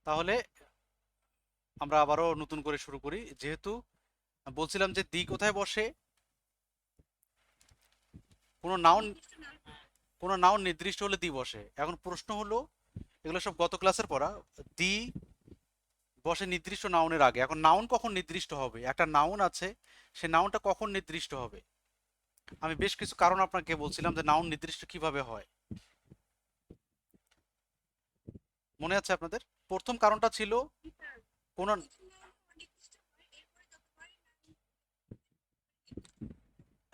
তাহলে আমরা আবারও নতুন করে শুরু করি। যেহেতু বলছিলাম যে দি কোথায় বসে, কোনো নাউন কোনো নাউন নির্দিষ্ট হলে দি বসে। এখন প্রশ্ন হলো, এগুলো সব গত ক্লাসের পড়া। দি বসে নির্দিষ্ট নাউনের আগে। এখন নাউন কখন নির্দিষ্ট হবে? একটা নাউন আছে, সে নাউনটা কখন নির্দিষ্ট হবে? আমি বেশ কিছু কারণ আপনাকে বলছিলাম যে নাউন নির্দিষ্ট কিভাবে হয়। মনে আছে আপনাদের? প্রথম কারণটা ছিল কোন,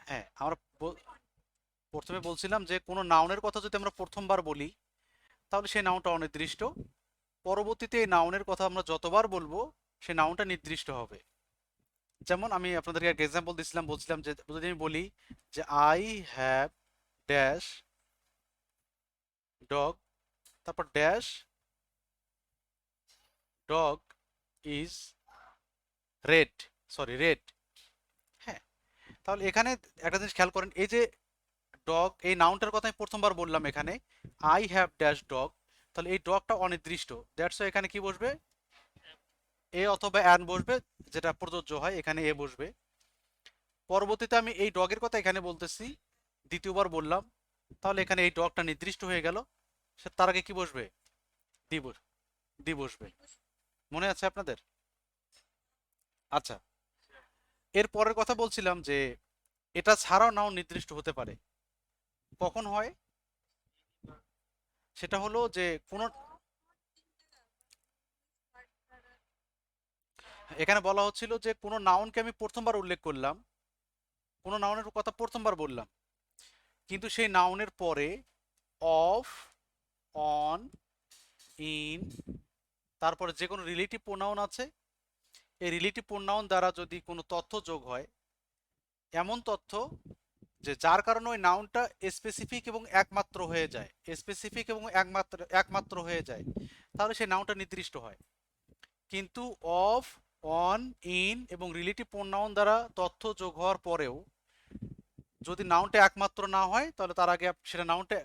হ্যাঁ আমরা প্রথমে বলছিলাম যে কোনো নাউনের কথা যদি আমরা প্রথমবার বলি, তাহলে সেই নাউনটা অনির্দিষ্ট। পরবর্তীতে এই নাউনের কথা আমরা যতবার বলবো, সেই নাউনটা নির্দিষ্ট হবে। যেমন আমি আপনাদেরকে একটা এক্সাম্পল দিছিলাম, বলছিলাম যে যদি আমি বলি যে আই হ্যাভ ড্যাশ ডগ, তারপর dash dog is red, sorry red. হ্যাঁ, তাহলে এখানে একটা জিনিস খেয়াল করেন, এই যে ডগ এই নাউনটার কথা আমি প্রথমবার বললাম এখানে, আই হ্যাভ ড্যাশ ডগ, তাহলে এই ডগটা অনির্দিষ্ট। দ্যাটস এখানে কি বসবে? এ অথবা অ্যান বসবে, যেটা প্রযোজ্য হয়, এখানে এ বসবে। পরবর্তীতে আমি এই ডগের কথা এখানে বলতেছি, দ্বিতীয়বার বললাম, তাহলে এখানে এই ডগটা নির্দিষ্ট হয়ে গেল। সে তার আগে কি বসবে? দি দি বসবে। মনে আছে আপনাদের? আচ্ছা, এর পরের কথা বলছিলাম যে এটা ছাড়াও নাও নির্দিষ্ট হতে পারে। কখন হয়? সেটা হলো যে কোন, এখানে বলা হচ্ছিল যে কোনো নাউনকে আমি প্রথমবার উল্লেখ করলাম, কোনো নাউনের কথা প্রথমবার বললাম, কিন্তু সেই নাউনের পরে অফ, অন, ইন, তারপরে যে কোনো রিলেটিভ প্রোনাউন আছে, এই রিলেটিভ প্রোনাউন দ্বারা যদি কোনো তথ্য যোগ হয়, এমন তথ্য যে যার কারণে ওই নাউনটা স্পেসিফিক এবং একমাত্র হয়ে যায়, স্পেসিফিক এবং একমাত্র একমাত্র হয়ে যায়, তাহলে সেই নাউনটা নির্দিষ্ট হয়। কিন্তু অফ, অন, ইন এবং রিলেটিভ প্রোনাউন দ্বারা তথ্য যোগ হওয়ার পরেও যদি নাউনটা একমাত্র না হয়, তাহলে তার আগে সেটা নাউনটা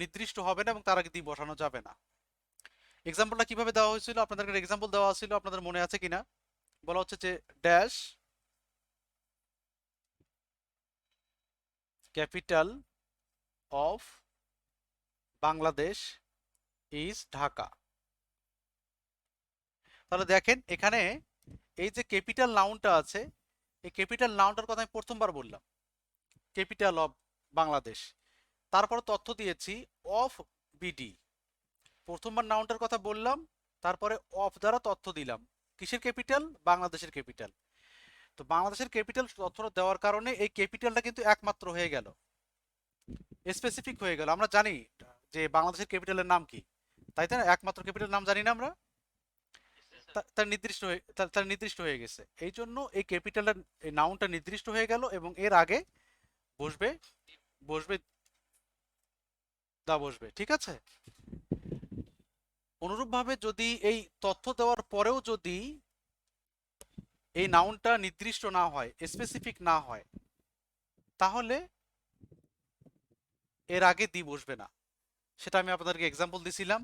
নির্দিষ্ট হবে না এবং তার আগে দিয়ে বসানো যাবে না। এক্সাম্পলটা কিভাবে দেওয়া হয়েছিল? আপনাদের এক্সাম্পল দেওয়া ছিল, আপনাদের মনে আছে কিনা? বলা হচ্ছে যে dash capital of Bangladesh is Dhaka. তাহলে দেখেন এখানে এই যে ক্যাপিটাল নাউনটা আছে, এই ক্যাপিটাল নাউনটার কথা আমি প্রথমবার বললাম, ক্যাপিটাল অফ বাংলাদেশ। তারপরে তথ্য দিয়েছি অফ বিডি। প্রথমবার নাউনটার কথা বললাম, তারপরে অফ দ্বারা তথ্য দিলাম। কিসের ক্যাপিটাল? বাংলাদেশের ক্যাপিটাল। তো বাংলাদেশের ক্যাপিটাল তথ্যটা দেওয়ার কারণে এই ক্যাপিটালটা কিন্তু একমাত্র হয়ে গেল, স্পেসিফিক হয়ে গেল। আমরা জানি যে বাংলাদেশের ক্যাপিটালের নাম কি, তাই তো না? একমাত্র ক্যাপিটাল নাম জানি না আমরা? তার নির্দিষ্ট হয়ে তার নির্দিষ্ট হয়ে গেছে। এই জন্য এই ক্যাপিটালটা, এই নাউনটা নির্দিষ্ট হয়ে গেল এবং এর আগে বসবে, বসবে দা বসবে। ঠিক আছে? অনুরূপভাবে যদি এই তথ্য দেওয়ার পরেও যদি এই নাউনটা নির্দিষ্ট না হয়, স্পেসিফিক না হয়, তাহলে এর আগে দি বসবে না। সেটা আমি আপনাদেরকে এক্সাম্পল দিছিলাম,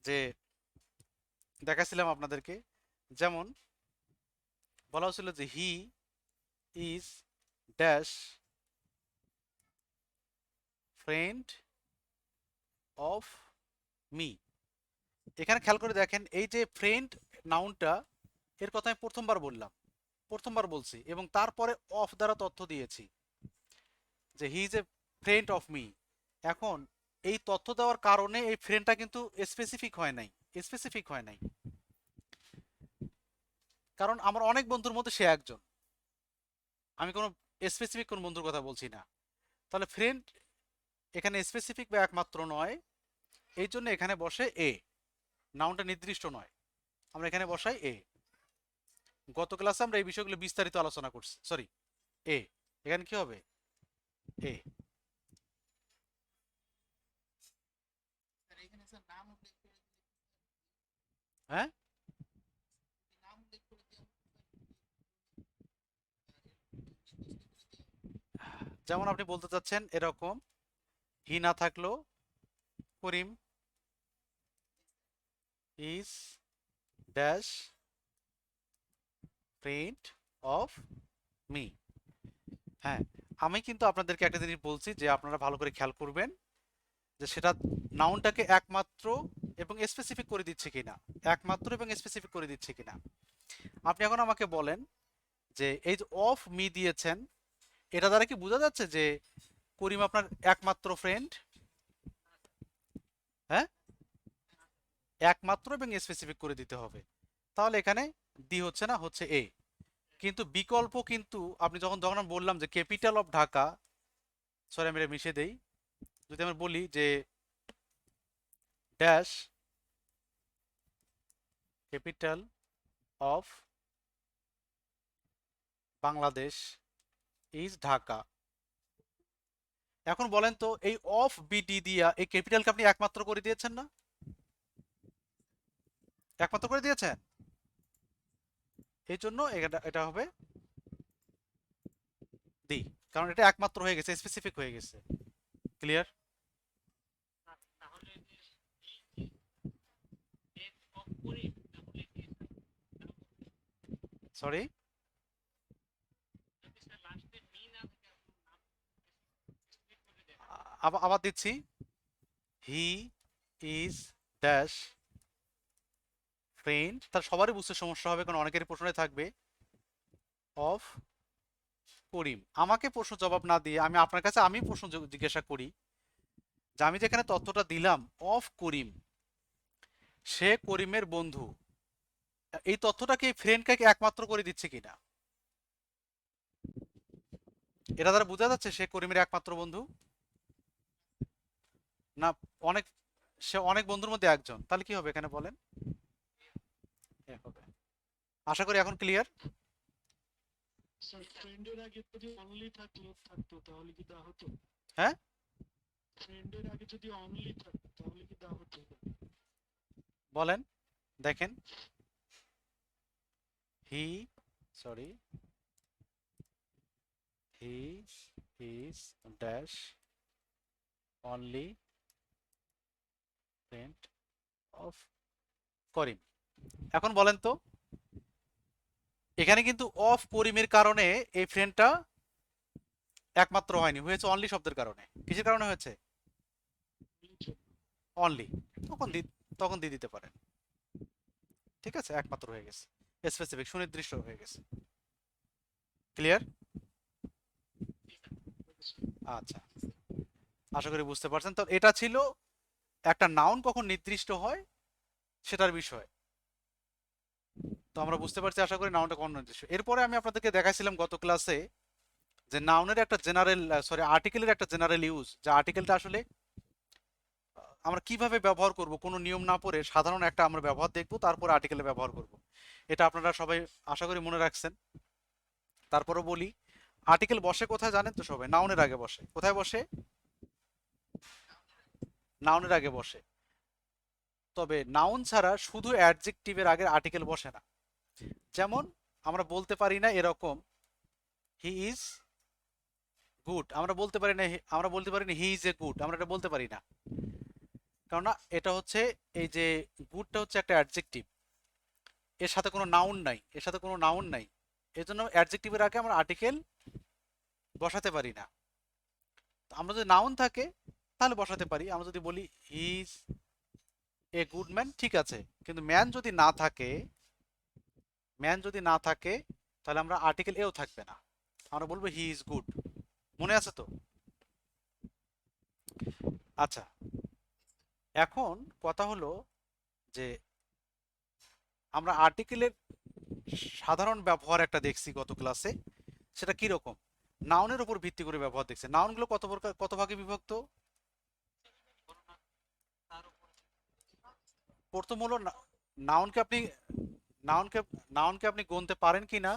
যে দেখাছিলাম আপনাদেরকে। যেমন বলা হচ্ছিল যে হি is dash friend of me. এখানে খেয়াল করে দেখেন, এই যে ফ্রেন্ড নাউনটা, এর কথা আমি প্রথমবার বললাম, প্রথমবার বলছি এবং তারপরে অফ দ্বারা তথ্য দিয়েছি যে he is a friend of me. এখন এই তথ্য দেওয়ার কারণে এই ফ্রেন্ডটা কিন্তু স্পেসিফিক হয় নাই, স্পেসিফিক হয় নাই, কারণ আমার অনেক বন্ধুর মধ্যে সে একজন, আমি কোনো স্পেসিফিক কোন বন্ধুর কথা বলছি না। তাহলে ফ্রেন্ড এখানে স্পেসিফিক বা একমাত্র নয়, এই জন্য এখানে বসে এ, নাউনটা নির্দিষ্ট নয়, আমরা এখানে বসাই এ। গত ক্লাসে আমরা এই বিষয়গুলো বিস্তারিত আলোচনা করছি। সরি, এ, এখানে কি হবে? এ। হ্যাঁ, যেমন আপনি বলতে চাচ্ছেন এরকম, হি না থাকলো Karim, is dash friend of me. হ্যাঁ, আমি কিন্তু আপনাদেরকে একটা জিনিস বলছি যে আপনারা ভালো করে খেয়াল করবেন যে সেটা নাউনটাকে একমাত্র এবং স্পেসিফিক করে দিচ্ছে কিনা, একমাত্র এবং স্পেসিফিক করে দিচ্ছে কিনা। আপনি এখন আমাকে বলেন যে এই যে অফ মি দিয়েছেন, এটা দ্বারা কি বোঝা যাচ্ছে যে করিম আপনার একমাত্র ফ্রেন্ড? হ্যাঁ, একমাত্র এবং স্পেসিফিক করে দিতে হবে। তাহলে এখানে ডি হচ্ছে না, হচ্ছে এ। কিন্তু বিকল্প কিন্তু আপনি যখন যখন আমি বললাম যে ক্যাপিটাল অফ ঢাকা, সরি আমি এটা মিশিয়ে দেই, যদি আমরা বলি যে dash capital of Bangladesh is Dhaka. এখন বলেন তো এই অফ বিডি দিয়া এই ক্যাপিটালকে আপনি একমাত্র করে দিয়েছেন না? একমাত্র করে দিয়েছেন, এই জন্য এটা এটা হবে ডি, কারণ এটা একমাত্র হয়ে গেছে, স্পেসিফিক হয়ে গেছে। ক্লিয়ার? সরি, আবার আবার দিচ্ছি, হি ইজ ড্যাশ ফ্রেন্ড, তার সবারই বুঝতে সমস্যা হবে কারণ অনেকেরই প্রশ্নে থাকবে অফ করিম। আমাকে প্রশ্ন জবাব না দিয়ে আমি আপনার কাছে আমি প্রশ্ন জিজ্ঞাসা করি যে আমি যেখানে তথ্যটা দিলাম অফ করিম, সে করিমের বন্ধু, এই তথ্যটাকে এই ফ্রেন্ডকে একমাত্র করে দিচ্ছে কিনা? এটা দ্বারা বোঝা যাচ্ছে সে করিমের একমাত্র বন্ধু না অনেক, সে অনেক বন্ধুর মধ্যে একজন, তাহলে কি হবে এখানে বলেন? এ হবে। আশা করি এখন ক্লিয়ার। স্যার ফ্রেন্ডের আগে যদি অনলি থাকতো তাহলে কি দা হতো? হ্যাঁ, ফ্রেন্ডের আগে যদি অনলি থাকতো তাহলে কি দা হতো? বলেন, দেখেন, he, sorry, he is dash only friend of Karim. এখন বলেন তো এখানে কিন্তু অফ করিমের কারণে এই ফ্রেন্ডটা একমাত্র হয়নি, হয়েছে অনলি শব্দের কারণে। কিসের কারণে হয়েছে? অনলি। তখন তখন দিয়ে দিতে পারেন, ঠিক আছে, একমাত্র হয়ে গেছে, স্পেসিফিক, সুনির্দিষ্ট হয়ে গেছে। ক্লিয়ার? আচ্ছা, আশা করি বুঝতে পারছেন। তো এটা ছিল একটা নাউন কখন নির্দিষ্ট হয় সেটার বিষয়। তো আমরা বুঝতে পারছি আশা করি নাউনটা কখন নির্দিষ্ট। এরপরে আমি আপনাদেরকে দেখাইছিলাম গত ক্লাসে যে নাউনের একটা জেনারেল, সরি, আর্টিকেলের একটা জেনারেল ইউজ, যে আর্টিকেলটা আসলে আমরা কিভাবে ব্যবহার করব কোনো নিয়ম না পড়ে সাধারণ একটা আমরা ব্যবহার দেখব, তারপর আর্টিকেলে ব্যবহার করব। এটা আপনারা সবাই আশা করি মনে রাখছেন। তারপরে বলি, আর্টিকেল বসে কোথায় জানেন তো সবাই? নাউনের আগে বসে। কোথায় বসে? নাউনের আগে বসে। তবে নাউন ছাড়া শুধু অ্যাডজেক্টিভের আগে আর্টিকেল বসে না। যেমন আমরা বলতে পারি না এরকম হি ইজ গুড, আমরা বলতে পারি না, আমরা বলতে পারি না হি ইজ এ গুড, আমরা এটা বলতে পারি না, কারণ না এটা হচ্ছে, এই যে গুডটা হচ্ছে একটা অ্যাডজেক্টিভ, এর সাথে কোনো নাউন নাই, এর সাথে কোনো নাউন নাই, এর জন্য অ্যাডজেক্টিভের আগে আমরা আর্টিকেল বসাতে পারি না। আমরা যদি নাউন থাকে তাহলে বসাতে পারি। আমরা যদি বলি he is a good man, ঠিক আছে, কিন্তু ম্যান যদি না থাকে, ম্যান যদি না থাকে তাহলে আমরা আর্টিকেল এও থাকবে না, আমরা বলবো হি ইজ গুড। মনে আছে তো? আচ্ছা, এখন কথা হলো যে আমরা আর্টিকেলের সাধারণ ব্যবহার একটা দেখছি গত ক্লাসে, সেটা কি রকম? নাউনের উপর ভিত্তি করে ব্যবহার দেখছে। নাউনগুলো কত প্রকার, কত ভাগে বিভক্ত? প্রথম হলো নাউনকে আপনি, নাউনকে নাউনকে আপনি গুনতে পারেন কিনা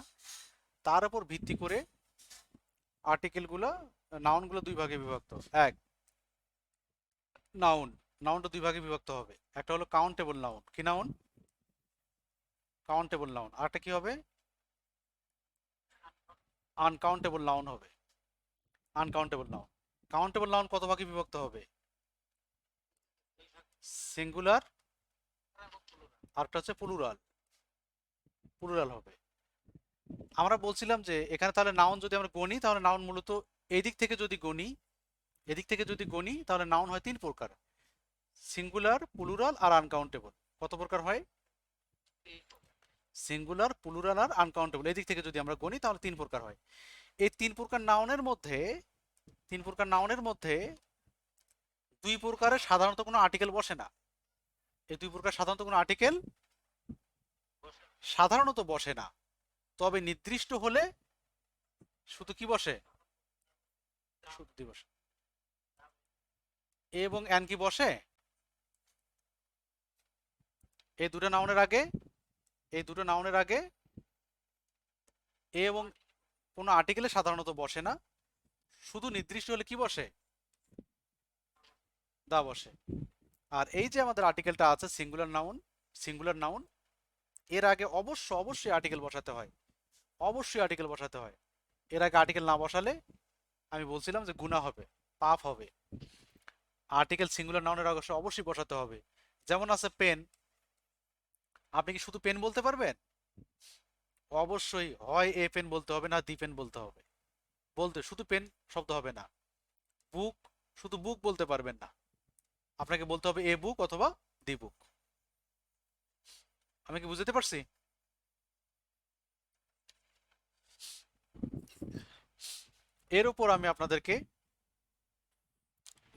তার উপর ভিত্তি করে আর্টিকেলগুলো, নাউনগুলো দুই ভাগে বিভক্ত। এক, নাউন, নাউনটা দুই ভাগে বিভক্ত হবে। একটা হলো কাউন্টেবল নাউন, কি নাউন? Countable noun. আরটা কি হবে? আনকাউন্টেবল নাউন হবে। Uncountable noun. কাউন্টেবল নাউন কত ভাগে বিভক্ত হবে? সিঙ্গুলার আরেকটা হচ্ছে প্লুরাল, প্লুরাল হবে। আমরা বলছিলাম যে এখানে তাহলে নাউন যদি আমরা গণি তাহলে নাউন মূলত এদিক থেকে যদি গণি, এদিক থেকে যদি গণি তাহলে নাউন হয় তিন প্রকার, সিঙ্গুলার, প্লুরাল আর আনকাউন্টেবল। কত প্রকার হয়? সিঙ্গুলার, প্লুরাল আর আনকাউন্টেবল। এদিক থেকে যদি আমরা গণি তাহলে তিন প্রকার হয়। এই তিন প্রকার নাউনের মধ্যে, তিন প্রকার নাউনের মধ্যে দুই প্রকারের সাধারণত কোনো আর্টিকেল বসে না। এই দুই প্রকার সাধারণত কোনো আর্টিকেল সাধারণত বসে না, তবে নির্দিষ্ট হলে শুধু কি বসে? শুধু দি বসে। এ এবং এন কি বসে? এই দুটো নাউনের আগে, এই দুটো নাউনের আগে এ এবং কোনো আর্টিকেলে সাধারণত বসে না, শুধু নির্দিষ্ট হলে কি বসে? দা বসে। আর এই যে আমাদের আর্টিকেলটা আছে সিঙ্গুলার নাউন, সিঙ্গুলার নাউন, এর আগে অবশ্যই আর্টিকেল বসাতে হয়, অবশ্যই আর্টিকেল বসাতে হয়। এর আগে আর্টিকেল না বসালে আমি বলছিলাম যে গুনাহ হবে, পাপ হবে। আর্টিকেল সিঙ্গুলার নাউনের আগে অবশ্যই বসাতে হবে। যেমন আছে পেন, আপনি কি শুধু পেন বলতে পারবেন? অবশ্যই হয় এ পেন বলতে হবে না দি পেন বলতে হবে। বলতে শুধু পেন শব্দ হবে না। বুক, শুধু বুক বলতে পারবেন না, আপনাকে বলতে হবে এ বুক অথবা দি বুক। আমি কি বুঝতে পারছি? এর উপর আমি আপনাদেরকে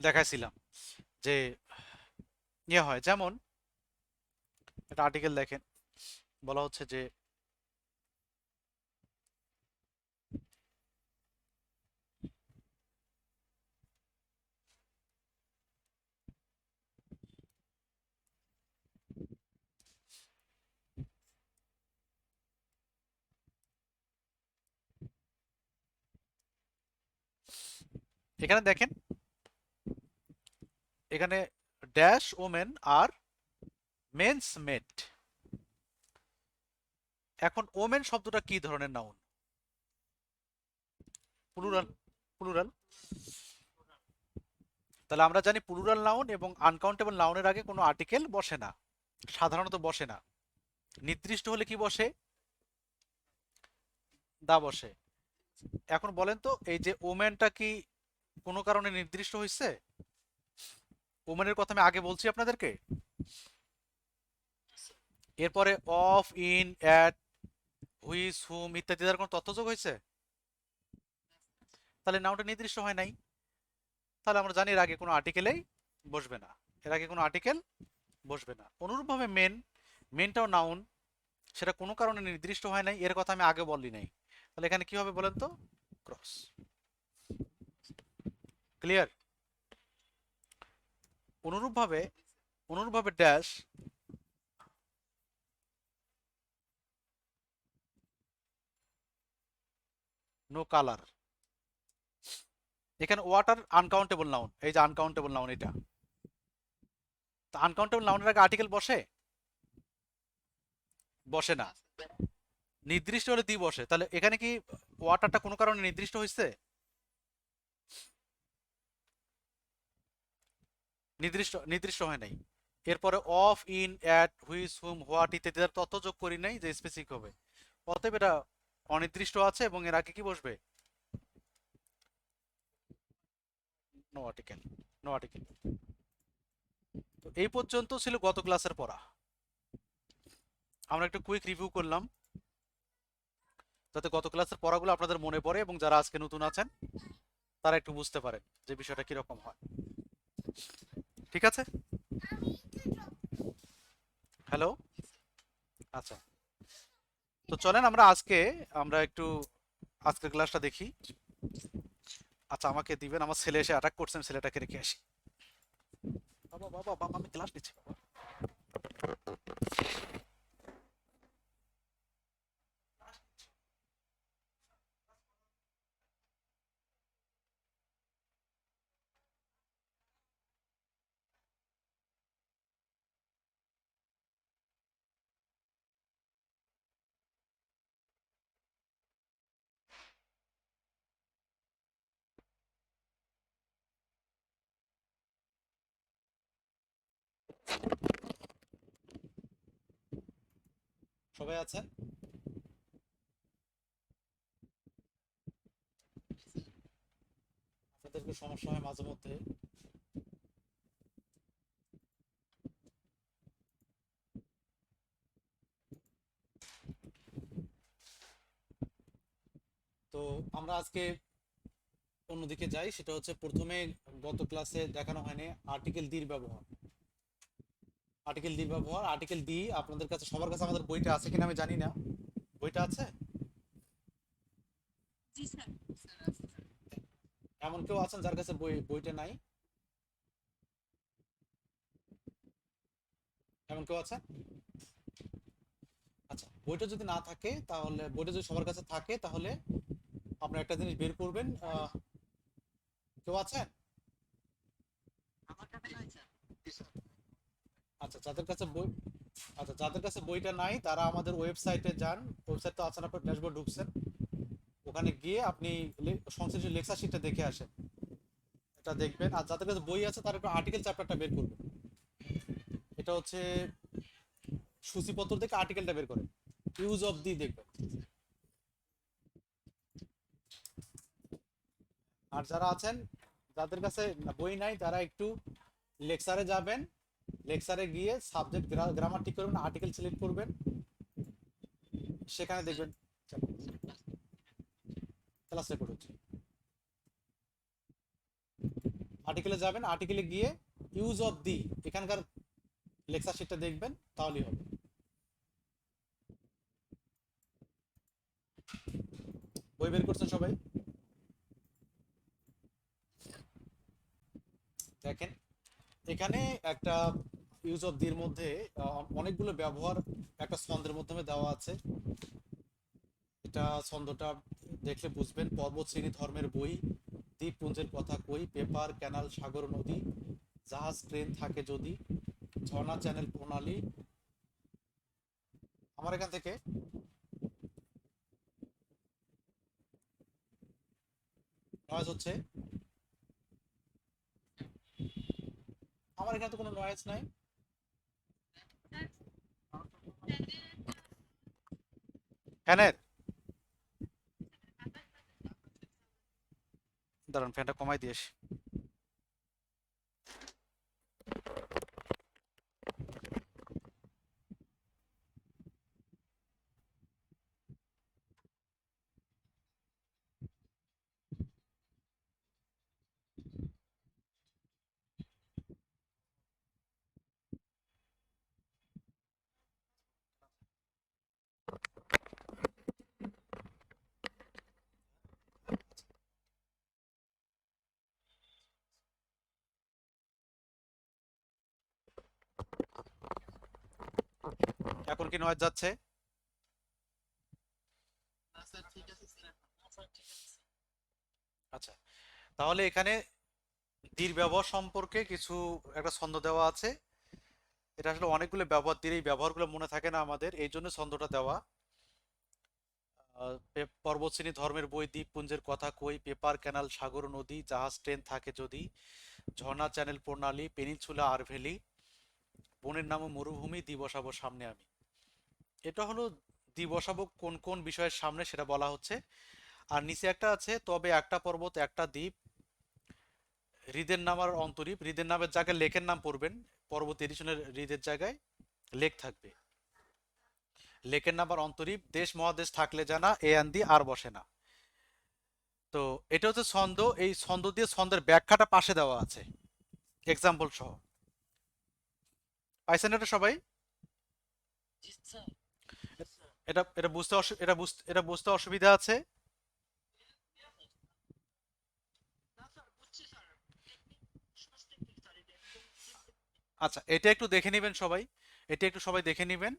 দেখাইছিলাম যে ইয়ে হয়, যেমন একটা আর্টিকেল দেখেন, বলা হচ্ছে যে এখানে দেখেন, এখানে ড্যাশ ওমেন আর মেন্স মেট। এখন ওমেন শব্দটা কি ধরনের নাউন? Plural, plural. তাহলে আমরা জানি প্লুরাল নাউন এবং আনকাউন্টেবল নাউনের আগে কোনো আর্টিকেল বসে না, সাধারণত বসে না। নির্দিষ্ট হলে কি বসে? দা বসে। এখন বলেন তো এই যে ওমেনটা কি কোনো কারণে নির্দিষ্ট হয়েছে? ওমেনের কথা আমি আগে বলছি আপনাদেরকে। এরপরে অফ, ইন, অ্যাট, হুইচ, হুম ইত্যাদি দ্বারা কোনো তথ্যযোগ হয়েছে? তাহলে নাউনটা নির্দিষ্ট হয় নাই। তাহলে আমরা জানি এর আগে কোনো আর্টিকেলেই বসবে না, এর আগে কোনো আর্টিকেল বসবে না। অনুরূপভাবে মেন, মেনটাও নাউন, সেটা কোনো কারণে নির্দিষ্ট হয় নাই, এর কথা আমি আগে বললি নাই। তাহলে এখানে কি হবে বলেন তো? ক্রস। ক্লিয়ার? অনুরূপভাবে, অনুরূপভাবে ড্যাশ, নো কালার। এখানে ওয়াটার আনকাউন্টেবল নাউন, এই যে আনকাউন্টেবল নাউন এটা, আনকাউন্টেবল নাউনের আগে আর্টিকেল বসে? বসে না। নির্দিষ্ট হলে দি বসে। তাহলে এখানে কি ওয়াটারটা কোনো কারণে নির্দিষ্ট হয়েছে? নির্দিষ্ট, নির্দিষ্ট হয় নাই। এরপরে of, in, at, which, hmm, what ইত্যাদি দ্বারা তথ্য যোগ করি নাই যে স্পেসিফিক হবে। অতএব এটা অনির্দিষ্ট আছে এবং এর আগে কি বসবে? No article, no article. তো এই পর্যন্ত ছিল গত ক্লাসের পড়া। আমরা একটু কুইক রিভিউ করলাম যাতে গত ক্লাসের পড়াগুলো আপনাদের মনে পড়ে এবং যারা আজকে নতুন আছেন তারা একটু বুঝতে পারেন যে বিষয়টা কিরকম হয়। ঠিক আছে? হ্যালো, আচ্ছা। তো চলেন আমরা আজকে আমরা একটু আজকের ক্লাসটা দেখি। আচ্ছা আমাকে দিবেন, আমার ছেলে এসে অ্যাটাক করছেন, ছেলেটাকে রেখে আসি। বাবা বাবা বাবা, আমি ক্লাস নিচ্ছি বাবা। সবাই আছেন? আপনাদেরকে সমস্যা হয় মাঝে মধ্যে। তো আমরা আজকে অন্যদিকে যাই, সেটা হচ্ছে প্রথমে গত ক্লাসে দেখানো হয়নি আর্টিকেল দির ব্যবহার। আর্টিকেল দির ব্যবহার, আর্টিকেল দি আপনাদের কাছে সবার কাছে আমাদের বইটা আছে কিনা আমি জানি না। বইটা আছে? জি স্যার। এমন কেউ আছেন যার কাছে বইটা নাই? এমন কেউ আছে? আচ্ছা, বইটা যদি না থাকে তাহলে, বইটা যদি সবার কাছে থাকে তাহলে আপনার একটা জিনিস বের করবেন। কেউ আছেন? আমার কাছে নাই স্যার। আচ্ছা, যাদের কাছে বই, আচ্ছা যাদের কাছে বইটা নাই তারা আমাদের ওয়েবসাইটে যান। ওয়েবসাইট তো আছেন, আপনার ড্যাশবোর্ড ঢুকছেন, ওখানে গিয়ে আপনি সংশ্লিষ্ট লেকচার শিটটা দেখে আসেন, এটা দেখবেন। আর যাদের কাছে বই আছে তারা একটু আর্টিকেল চ্যাপ্টারটা বের করবেন। এটা হচ্ছে সূচিপত্র থেকে আর্টিকেলটা বের করেন, ইউজ অফ দি দেখবেন। আর যারা আছেন যাদের কাছে বই নাই তারা একটু লেকচারে যাবেন, লেকচারে গিয়ে সাবজেক্ট গ্রামার ঠিক করবেন, আর্টিকেল সিলেক্ট করবেন, সেখানে দেখবেন ক্লাস রেকর্ড হচ্ছে। আর্টিকেলে যাবেন, আর্টিকেলে গিয়ে ইউজ অফ দি এখানকার লেকচার শিটটা দেখবেন, তাহলেই হবে। বই বের করছেন সবাই? দেখেন এখানে একটা ইউজ অফ দির মধ্যে অনেকগুলো ব্যবহার একটা ছন্দের মাধ্যমে দেওয়া আছে। এটা ছন্দটা দেখলে বুঝবেন। পর্বত শ্রেণী ধর্মের বই, দ্বীপপুঞ্জের কথা কই, পেপার ক্যানাল সাগর নদী, জাহাজ ট্রেন থাকে যদি, ঝর্ণা চ্যানেল প্রণালী। আমার এখান থেকে নয়েজ হচ্ছে? আমার এখানে তো কোনো নয়েজ নাই। ফ্যানের, দাঁড়ান ফ্যানটা কমাই দিয়েছি। এখন কি নয়েজ যাচ্ছে? না স্যার ঠিক আছে স্যার। স্যার ঠিক আছে। আচ্ছা, তাহলে এখানে দীর ব্যবহার সম্পর্কে কিছু একটা ছন্দ দেওয়া আছে। এটা আসলে অনেকগুলো ব্যবহার, দীর এই ব্যবহারগুলো মনে থাকে না আমাদের, এই জন্য ছন্দটা দেওয়া। পর্বতশ্রেণী ধর্মের বই, দ্বীপপুঞ্জের কথা কই, পেপার ক্যানাল সাগর নদী, জাহাজ ট্রেন থাকে যদি, ঝর্ণা চ্যানেল প্রণালী, পেনিনসুলা আর ভ্যালি, বনের নাম মরুভূমি, দিবসাবো সামনে আমি। এটা হলো দিবসাবো কোন কোন বিষয়ের সামনে সেটা বলা হচ্ছে। আর নিচে একটা আছে, তবে একটা পর্বত একটা দ্বীপ, হ্রদের নাম আর অন্তরীপ। হ্রদের নামের জায়গায় লেকের নাম পড়বেন, পরবর্তী এডিশনের হ্রদের জায়গায় লেক থাকবে। লেকের নাম আর অন্তরীপ, দেশ মহাদেশ থাকলে জানা, এ আন্দি আর বসে না। তো এটা হচ্ছে ছন্দ, এই ছন্দ দিয়ে ছন্দের ব্যাখ্যাটা পাশে দেওয়া আছে এক্সাম্পল সহ। পাইছেন এটা সবাই? জি স্যার। জি স্যার। এটা এটা বুঝতে এটা বুঝতে অসুবিধা আছে? না স্যার বুঝছি স্যার। টেকনিক, সহজ টেকনিক স্যার, এটা একদম simple। আচ্ছা, এটা একটু দেখে নেবেন সবাই, এটা একটু সবাই দেখে নেবেন।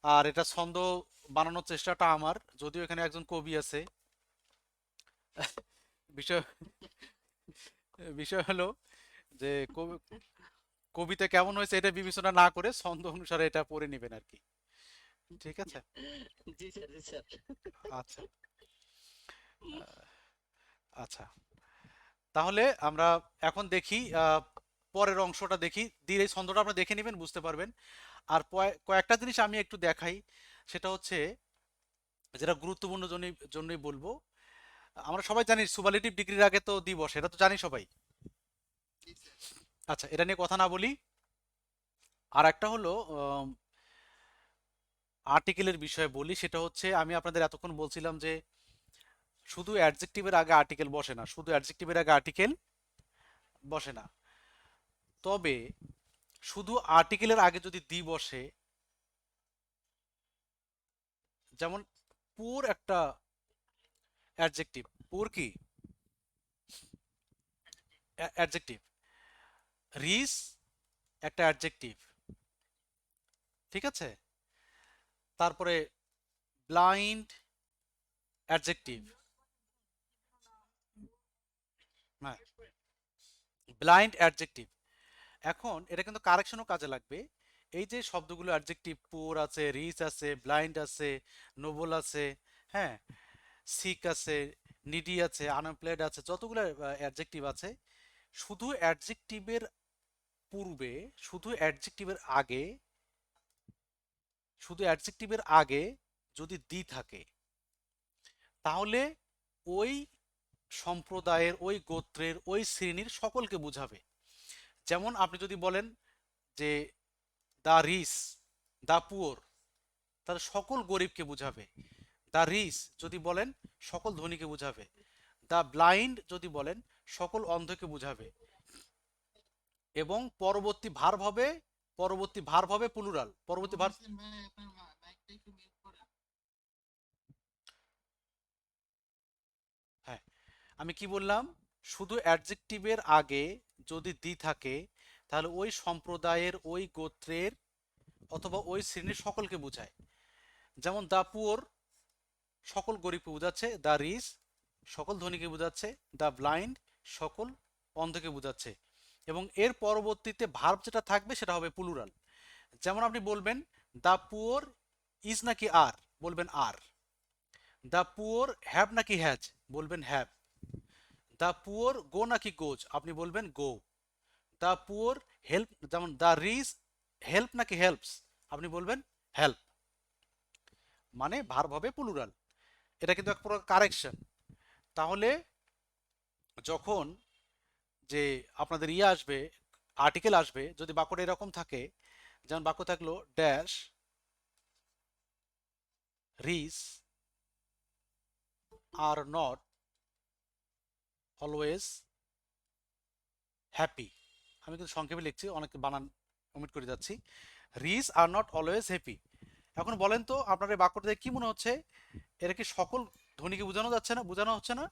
আর এটা ছন্দ বানানোর চেষ্টাটা আমার, যদিও এখানে একজন কবি আছে। বিষয় বিষয় হলো যে কবিতা কেমন হয়েছে এটা বিবেচনা না করে ছন্দ অনুসারে এটা পড়ে নেবেন আর কি। ঠিক আছে? জি স্যার, জি স্যার। আচ্ছা। আচ্ছা, তাহলে আমরা এখন দেখি পরের অংশটা দেখি। ধীরে এই ছন্দটা আপনারা দেখে নেবেন, বুঝতে পারবেন। আর কয়েকটা জিনিস আমি একটু দেখাই, সেটা হচ্ছে যেটা গুরুত্বপূর্ণ জন্যই বলবো। আমরা সবাই জানি সুপারলেটিভ ডিগ্রির আগে তো দিবস, এটা তো জানি সবাই। আচ্ছা, এটা নিয়ে কথা না বলি। আর একটা হলো আর্টিকেলের বিষয়ে বলি, সেটা হচ্ছে আমি আপনাদের এতক্ষণ বলছিলাম যে শুধু অ্যাডজেক্টিভের আগে আর্টিকেল বসে না, শুধু অ্যাডজেক্টিভের আগে আর্টিকেল বসে না। তবে শুধু আর্টিকেলের আগে যদি দি বসে, যেমন পুর একটা অ্যাডজেক্টিভ, পুর কি অ্যাডজেক্টিভ, রিস একটা অ্যাডজেক্টিভ, ঠিক আছে? তারপরে ব্লাইন্ড অ্যাডজেক্টিভ, হ্যাঁ, ব্লাইন্ড অ্যাডজেক্টিভ। এখন এটা কিন্তু কারেকশনও কাজে লাগবে। এই যে শব্দগুলো অ্যাডজেক্টিভ, পুর আছে, রিচ আছে, ব্লাইন্ড আছে, নোবল আছে, হ্যাঁ, সিক আছে, নিডি আছে, আনএমপ্লয়েড আছে, যতগুলো অ্যাডজেক্টিভ আছে, শুধু অ্যাডজেক্টিভের পূর্বে, শুধু অ্যাডজেক্টিভের আগে, শুধু অ্যাডজেক্টিভের আগে যদি দি থাকে, তাহলে ওই সম্প্রদায়ের, ওই গোত্রের, ওই শ্রেণীর সকলকে বোঝাবে। যেমন আপনি যদি বলেন যে দ্য রিচ, দ্য পুয়ার, তাহলে সকল গরিবকে বোঝাবে। দ্য রিচ যদি বলেন সকল ধনীকে বোঝাবে। দ্য ব্লাইন্ড যদি বলেন সকল অন্ধকে বোঝাবে। এবং পরবর্তী ভার্ব হবে প্লুরাল। পরবর্তী ভার্ব, হ্যাঁ, আমি কি বললাম, শুধু অ্যাডজেক্টিভের আগে যদি দি থাকে, তাহলে ওই সম্প্রদায়ের, ওই গোত্রের অথবা ওই শ্রেণীর সকলকে বোঝায়। যেমন দ্য পুয়ার সকল গরিবকে বোঝাচ্ছে, দ্য রিচ সকল ধনীকে বোঝাচ্ছে, দ্য ব্লাইন্ড সকল অন্ধকে বোঝাচ্ছে। এবং এর পরবর্তীতে ভার্ব যেটা থাকবে সেটা হবে প্লুরাল। যেমন আপনি বলবেন দ্য পুয়ার ইজ নাকি আর, বলবেন আর। দ্য পুয়ার হ্যাভ নাকি হ্যাজ, বলবেন হ্যাভ। দ্য পুয়ার গো নাকি গোজ, আপনি বলবেন গো। দ্য পুয়ার হেল্প, যেমন দ্য রিচ হেল্প নাকি হেল্পস, আপনি বলবেন হেল্প। মানে ভার্ব হবে প্লুরাল। এটা কিন্তু এক প্রকার কারেকশন। তাহলে যখন যে আপনাদের ইয়ে আসবে, আর্টিকেল আসবে, যদি বাক্যটা এরকম থাকে, যেমন বাক্য থাকলো dash rich are not always happy. আমি কিন্তু সংক্ষেপে লিখছি, অনেক বানান ওমিট করে যাচ্ছি। Rich are not always happy. এখন বলেন তো আপনার এই বাক্যটা দেখে কি মনে হচ্ছে? এটা কি সকল ধনীকে বোঝানো যাচ্ছে না, বোঝানো হচ্ছে না?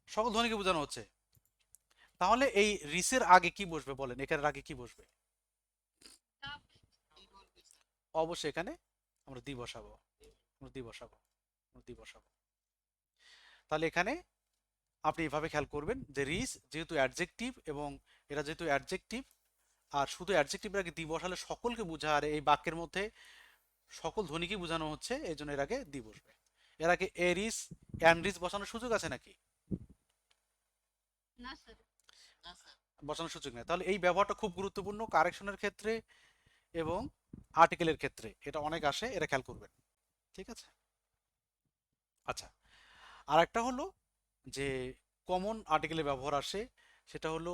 সকল ধনীকে বোঝানো হচ্ছে। তাহলে এই রিচের আগে কি বসবে বলেন, এখানের আগে কি বসবে? অবশ্যই এখানে আমরা দি বসাবো, আমরা দি বসাবো, আমরা দি বসাবো। তাহলে এখানে আপনি এভাবে খেয়াল করবেন যে রিচ যেহেতু অ্যাডজেক্টিভ, এবং এটা যেহেতু অ্যাডজেক্টিভ, আর শুধু অ্যাডজেক্টিভের আগে দি বসালে সকলকে বোঝা, আর এই বাক্যের মধ্যে সকল ধ্বনিকে বোঝানো হচ্ছে, এই জন্য এর আগে দি বসবে। এর আগে এ রিচ, অ্যান রিচ বসানোর সুযোগ আছে নাকি? না স্যার। বসানোর সুযোগ নেই। তাহলে এই ব্যবহারটা খুব গুরুত্বপূর্ণ কারেকশনের ক্ষেত্রে এবং আর্টিকেলের ক্ষেত্রে, এটা অনেক আসে, এটা খেয়াল করবেন। ঠিক আছে? আচ্ছা, আর একটা হলো যে কমন আর্টিকেলের ব্যবহার আসে, সেটা হলো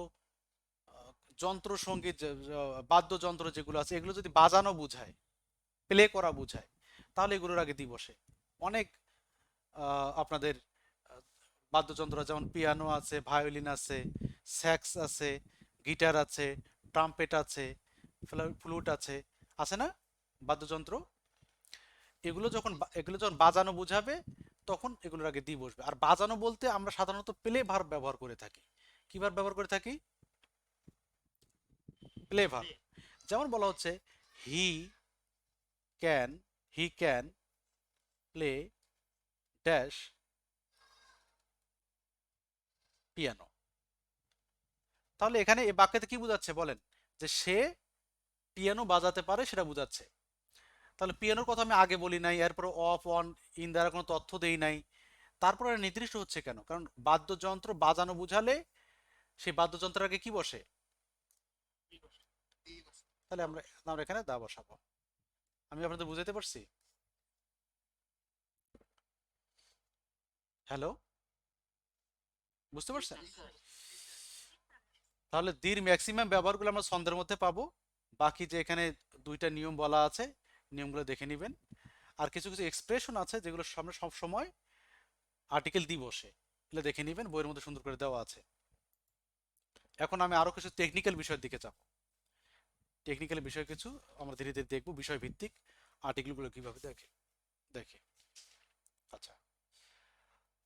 যন্ত্র সঙ্গীত, বাদ্যযন্ত্র যেগুলো আছে, এগুলো যদি বাজানো বোঝায়, প্লে করা বোঝায়, তাহলে এগুলোর আগে দি বসে। অনেক আপনাদের বাদ্যযন্ত্র, যেমন পিয়ানো আছে, ভায়োলিন আছে, স্যাক্স আছে, গিটার আছে, ট্রাম্পেট আছে, ফ্লুট আছে, আছে না বাদ্যযন্ত্র? এগুলো যখন বাজানো বোঝাবে, তখন এগুলোর আগে দি বসবে। আর বাজানো বলতে আমরা সাধারণত প্লে ভার্ব ব্যবহার করে থাকি। কি ভার্ব ব্যবহার করে থাকি? Play verb. যেমন বলা হচ্ছে he can, he can play dash piano. তাহলে এখানে এই বাক্যতে কি বোঝাচ্ছে বলেন? যে সে পিয়ানো বাজাতে পারে, সেটা বোঝাচ্ছে। তাহলে পিয়ানোর কথা আমি আগে বলি নাই, এরপরে অফ, অন, ইন দ্বারা কোনো তথ্য দেই নাই। তারপরে নির্দিষ্ট হচ্ছে কেন? কারণ বাদ্যযন্ত্র বাজানো বুঝালে সেই বাদ্যযন্ত্রের আগে কি বসে? তাহলে আমরা এখানে দা বসাবো। আমি আপনাদের বুঝাতে পারছি? হ্যালো, বুঝতে পারছেন? তাহলে দির ম্যাক্সিমাম ব্যবহারগুলো আমরা ছন্দের মধ্যে পাবো। বাকি যে এখানে দুইটা নিয়ম বলা আছে, নিয়মগুলো দেখে নেবেন। আর কিছু কিছু এক্সপ্রেশন আছে যেগুলো সামনে সব সময় আর্টিকেল দি বসে, এগুলো দেখে নেবেন, বইয়ের মধ্যে সুন্দর করে দেওয়া আছে। এখন আমি আরো কিছু টেকনিক্যাল বিষয়ের দিকে যাব। টেকনিক্যাল বিষয় কিছু আমরা ধীরে ধীরে দেখবো, বিষয় ভিত্তিক আর্টিকেলগুলো কিভাবে দেখে। আচ্ছা,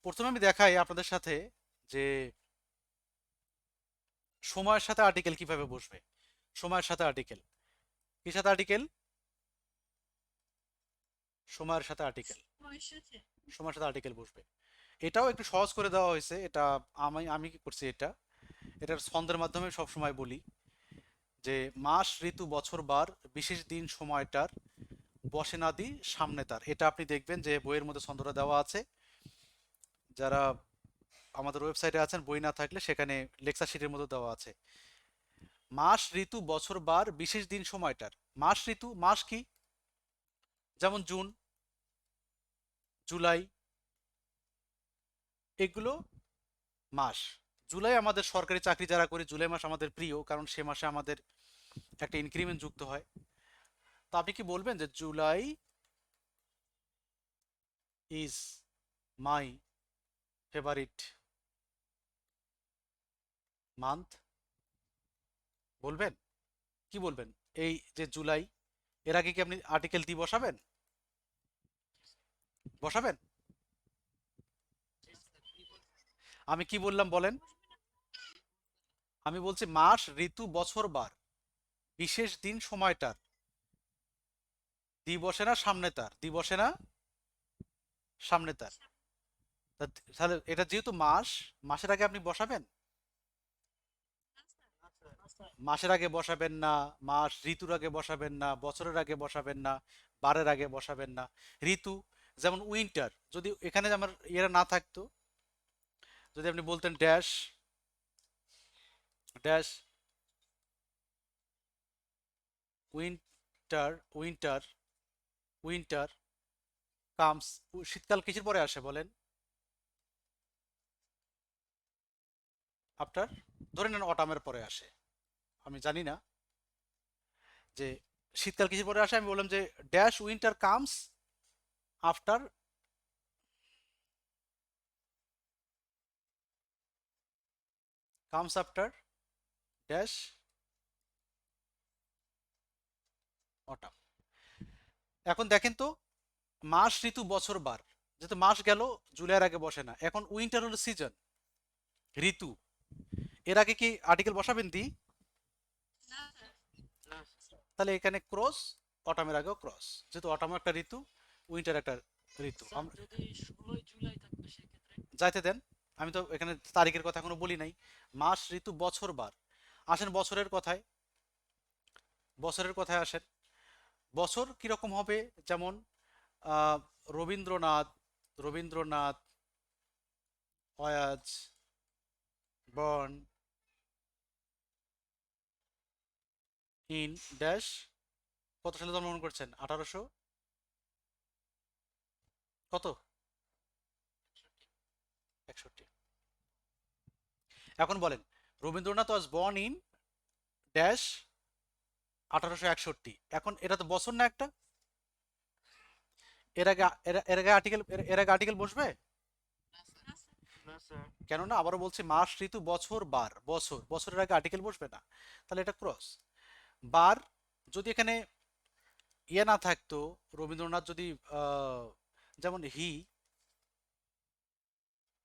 প্রথমে আমি দেখাই আপনাদের সাথে যে সময়ের সাথে আর্টিকেল কিভাবে বসবে। সময়ের সাথে আর্টিকেল, কি সাথে আর্টিকেল? সময়ের সাথে আর্টিকেল, সময়ের সাথে সময়ের সাথে আর্টিকেল বসবে। এটাও একটু সহজ করে দেওয়া হয়েছে। এটা আমি কি করছি, এটার ছন্দের মাধ্যমে সব সময় বলি যে মাস ঋতু বছর বার বিশেষ দিন সময়টার বসে না দি সামনে তার। এটা আপনি দেখবেন যে বইয়ের মধ্যে ছন্দটা দেওয়া আছে। যারা আমাদের ওয়েবসাইটে আছেন, বই না থাকলে সেখানে লেকচার শিটের মধ্যে দেওয়া আছে। মাস ঋতু বছর বার বিশেষ দিন সময়টার। মাস ঋতু, মাস কি? যেমন জুন, জুলাই, এগুলো মাস। জুলাই আমাদের সরকারি চাকরি যারা করি, জুলাই মাস আমাদের প্রিয়, কারণ সে মাসে আমাদের একটা ইনক্রিমেন্ট যুক্ত হয়। তো আপনি কি বলবেন যে July is my favourite month? বলবেন? কি বলবেন? এই যে জুলাই, এর আগে কি আপনি আর্টিকেল দি বসাবেন? বসাবেন? আমি কি বললাম বলেন? আমি বলছি মাস ঋতু বছর বার বিশেষ দিন সময়টার। দি বসে না সামনে তার? দি বসে না সামনে তার? তাহলে এটা যেহেতু মাস, মাসের আগে আপনি বসাবেন? মাসের আগে বসাবেন না, মাস ঋতুর আগে বসাবেন না, বছরের আগে বসাবেন না, বারের আগে বসাবেন না। ঋতু, যেমন উইন্টার, যদি এখানে আমার ইয়েরা না থাকতো, যদি আপনি বলতেন dash dash winter, winter, winter comes, শীতকাল কিসের পরে আসে বলেন? আফটার, ধরে নেন অটামের পরে আসে। আমি জানি না যে শীতকাল কিসের পরে আসে, আমি বললাম যে dash winter comes after, comes after dash autumn. এখন দেখেন তো, মাস ঋতু বছর বার, যেহেতু মাস গেল, জুলাইয়ের আগে বসে না। এখন উইন্টার হলো সিজন, ঋতু, এর আগে কি আর্টিকেল বসাবেন দি? না স্যার। তাহলে এখানে ক্রস, অটামের আগেও ক্রস, যেহেতু অটাম একটা ঋতু, উইন্টার একটা ঋতু। স্যার যদি 16 জুলাই থাকতো সেক্ষেত্রে? যাইতে দেন, আমি তো এখানে তারিখের কথা এখনো বলি নাই। মাস ঋতু বছর বার, আসেন বছরের কথায়, বছরের কথায় আসেন। বছর কিরকম হবে? যেমন আহ, Rabindranath, Rabindranath was born in dash, কত সালে জন্মগ্রহণ করছেন? 1800 কত? 61। এখন বলেন, Rabindranath was born in dash 1861। এখন এটা তো বছর না একটা? এর আগে আর্টিকেল বসবে? না স্যার। কেননা আবারও বলছি, মাস ঋতু বছর বার, বছরের আগে আর্টিকেল বসবে না। তাহলে এটা ক্রস। বার, যদি এখানে ইয়ে না থাকতো, রবীন্দ্রনাথ যদি যেমন হি,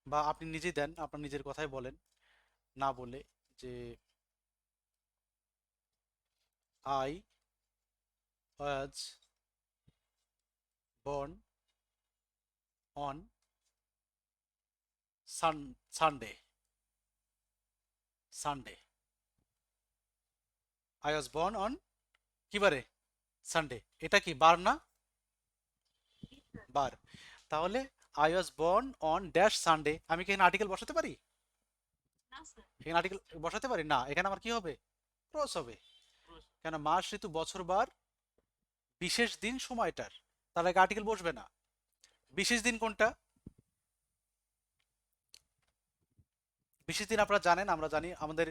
বা আপনি নিজেই দেন, আপনার নিজের কথাই বলেন, না বলে যে I was born on Sunday, Sunday, I was born on কি বারে? সানডে। এটা কি বার না? বার। তাহলে I was born on dash Sunday, আমি কি এখানে আর্টিকেল বসাতে পারি? না স্যার। এখানে আর্টিকেল বসাতে পারি না, এখানে আমার কি হবে? ক্রস হবে। কেন মাস ঋতু বছর বার বিশেষ দিন সময়টার, তার আগে আর্টিকেল বসবে না। বিশেষ দিন কোনটা? বিশেষ দিন আপনারা জানেন, আমরা জানি আমাদের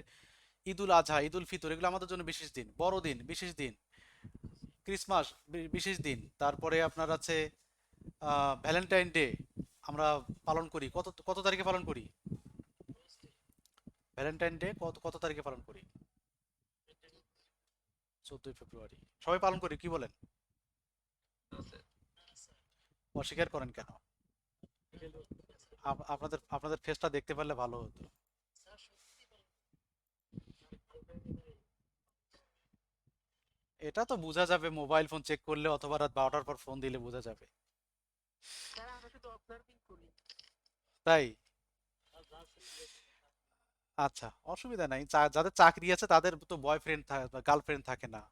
ঈদুল আজহা, ঈদুল ফিতর, এগুলো আমাদের জন্য বিশেষ দিন। বড়দিন বিশেষ দিন, ক্রিসমাস বিশেষ দিন, তারপরে আপনার আছে ভ্যালেন্টাইন ডে আমরা পালন করি কত কত তারিখে পালন করি? ভ্যালেন্টাইন ডে কত কত তারিখে পালন করি? 14ই ফেব্রুয়ারি। সবাই পালন করি, কি বলেন? অস্বীকার করেন কেন? আপনাদের আপনাদের ফেসটা দেখতে পারলে ভালো হতো। স্যার সত্যি বলেন। এটা তো বোঝা যাবে মোবাইল ফোন চেক করলে, অথবা রাত 12টার পর ফোন দিলে বোঝা যাবে। স্যার আমরা শুধু অবজার্ভিং করি। তাই? আর রাসেল আচ্ছা, অসুবিধা নাই। যাদের চাকরি আছে তাদের তো বয়ফ্রেন্ড গার্লফ্রেন্ড থাকে না,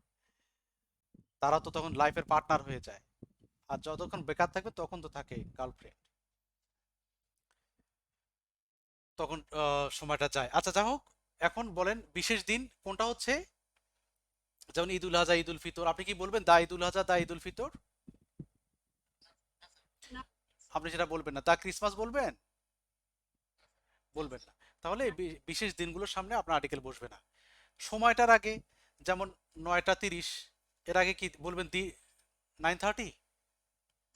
তারা তো তখন লাইফের পার্টনার হয়ে যায়। আর যতক্ষণ বেকার থাকবে তখন তো থাকে গার্লফ্রেন্ড, তখন সময়টা যায়। আচ্ছা, যা হোক, এখন বলেন বিশেষ দিন কোনটা হচ্ছে? যেমন ঈদুল আজহা, ঈদুল ফিতর, আপনি কি বলবেন দা ঈদুল আজহা, দা ঈদুল ফিতর? না আপনি সেটা বলবেন না। দা ক্রিসমাস বলবেন? বলবেন না। তাহলে এই বিশেষ দিনগুলোর সামনে আপনার আর্টিকেল বসবে না। সময়টার আগে, যেমন 9টা 30, এর আগে কি বলবেন? 9:30।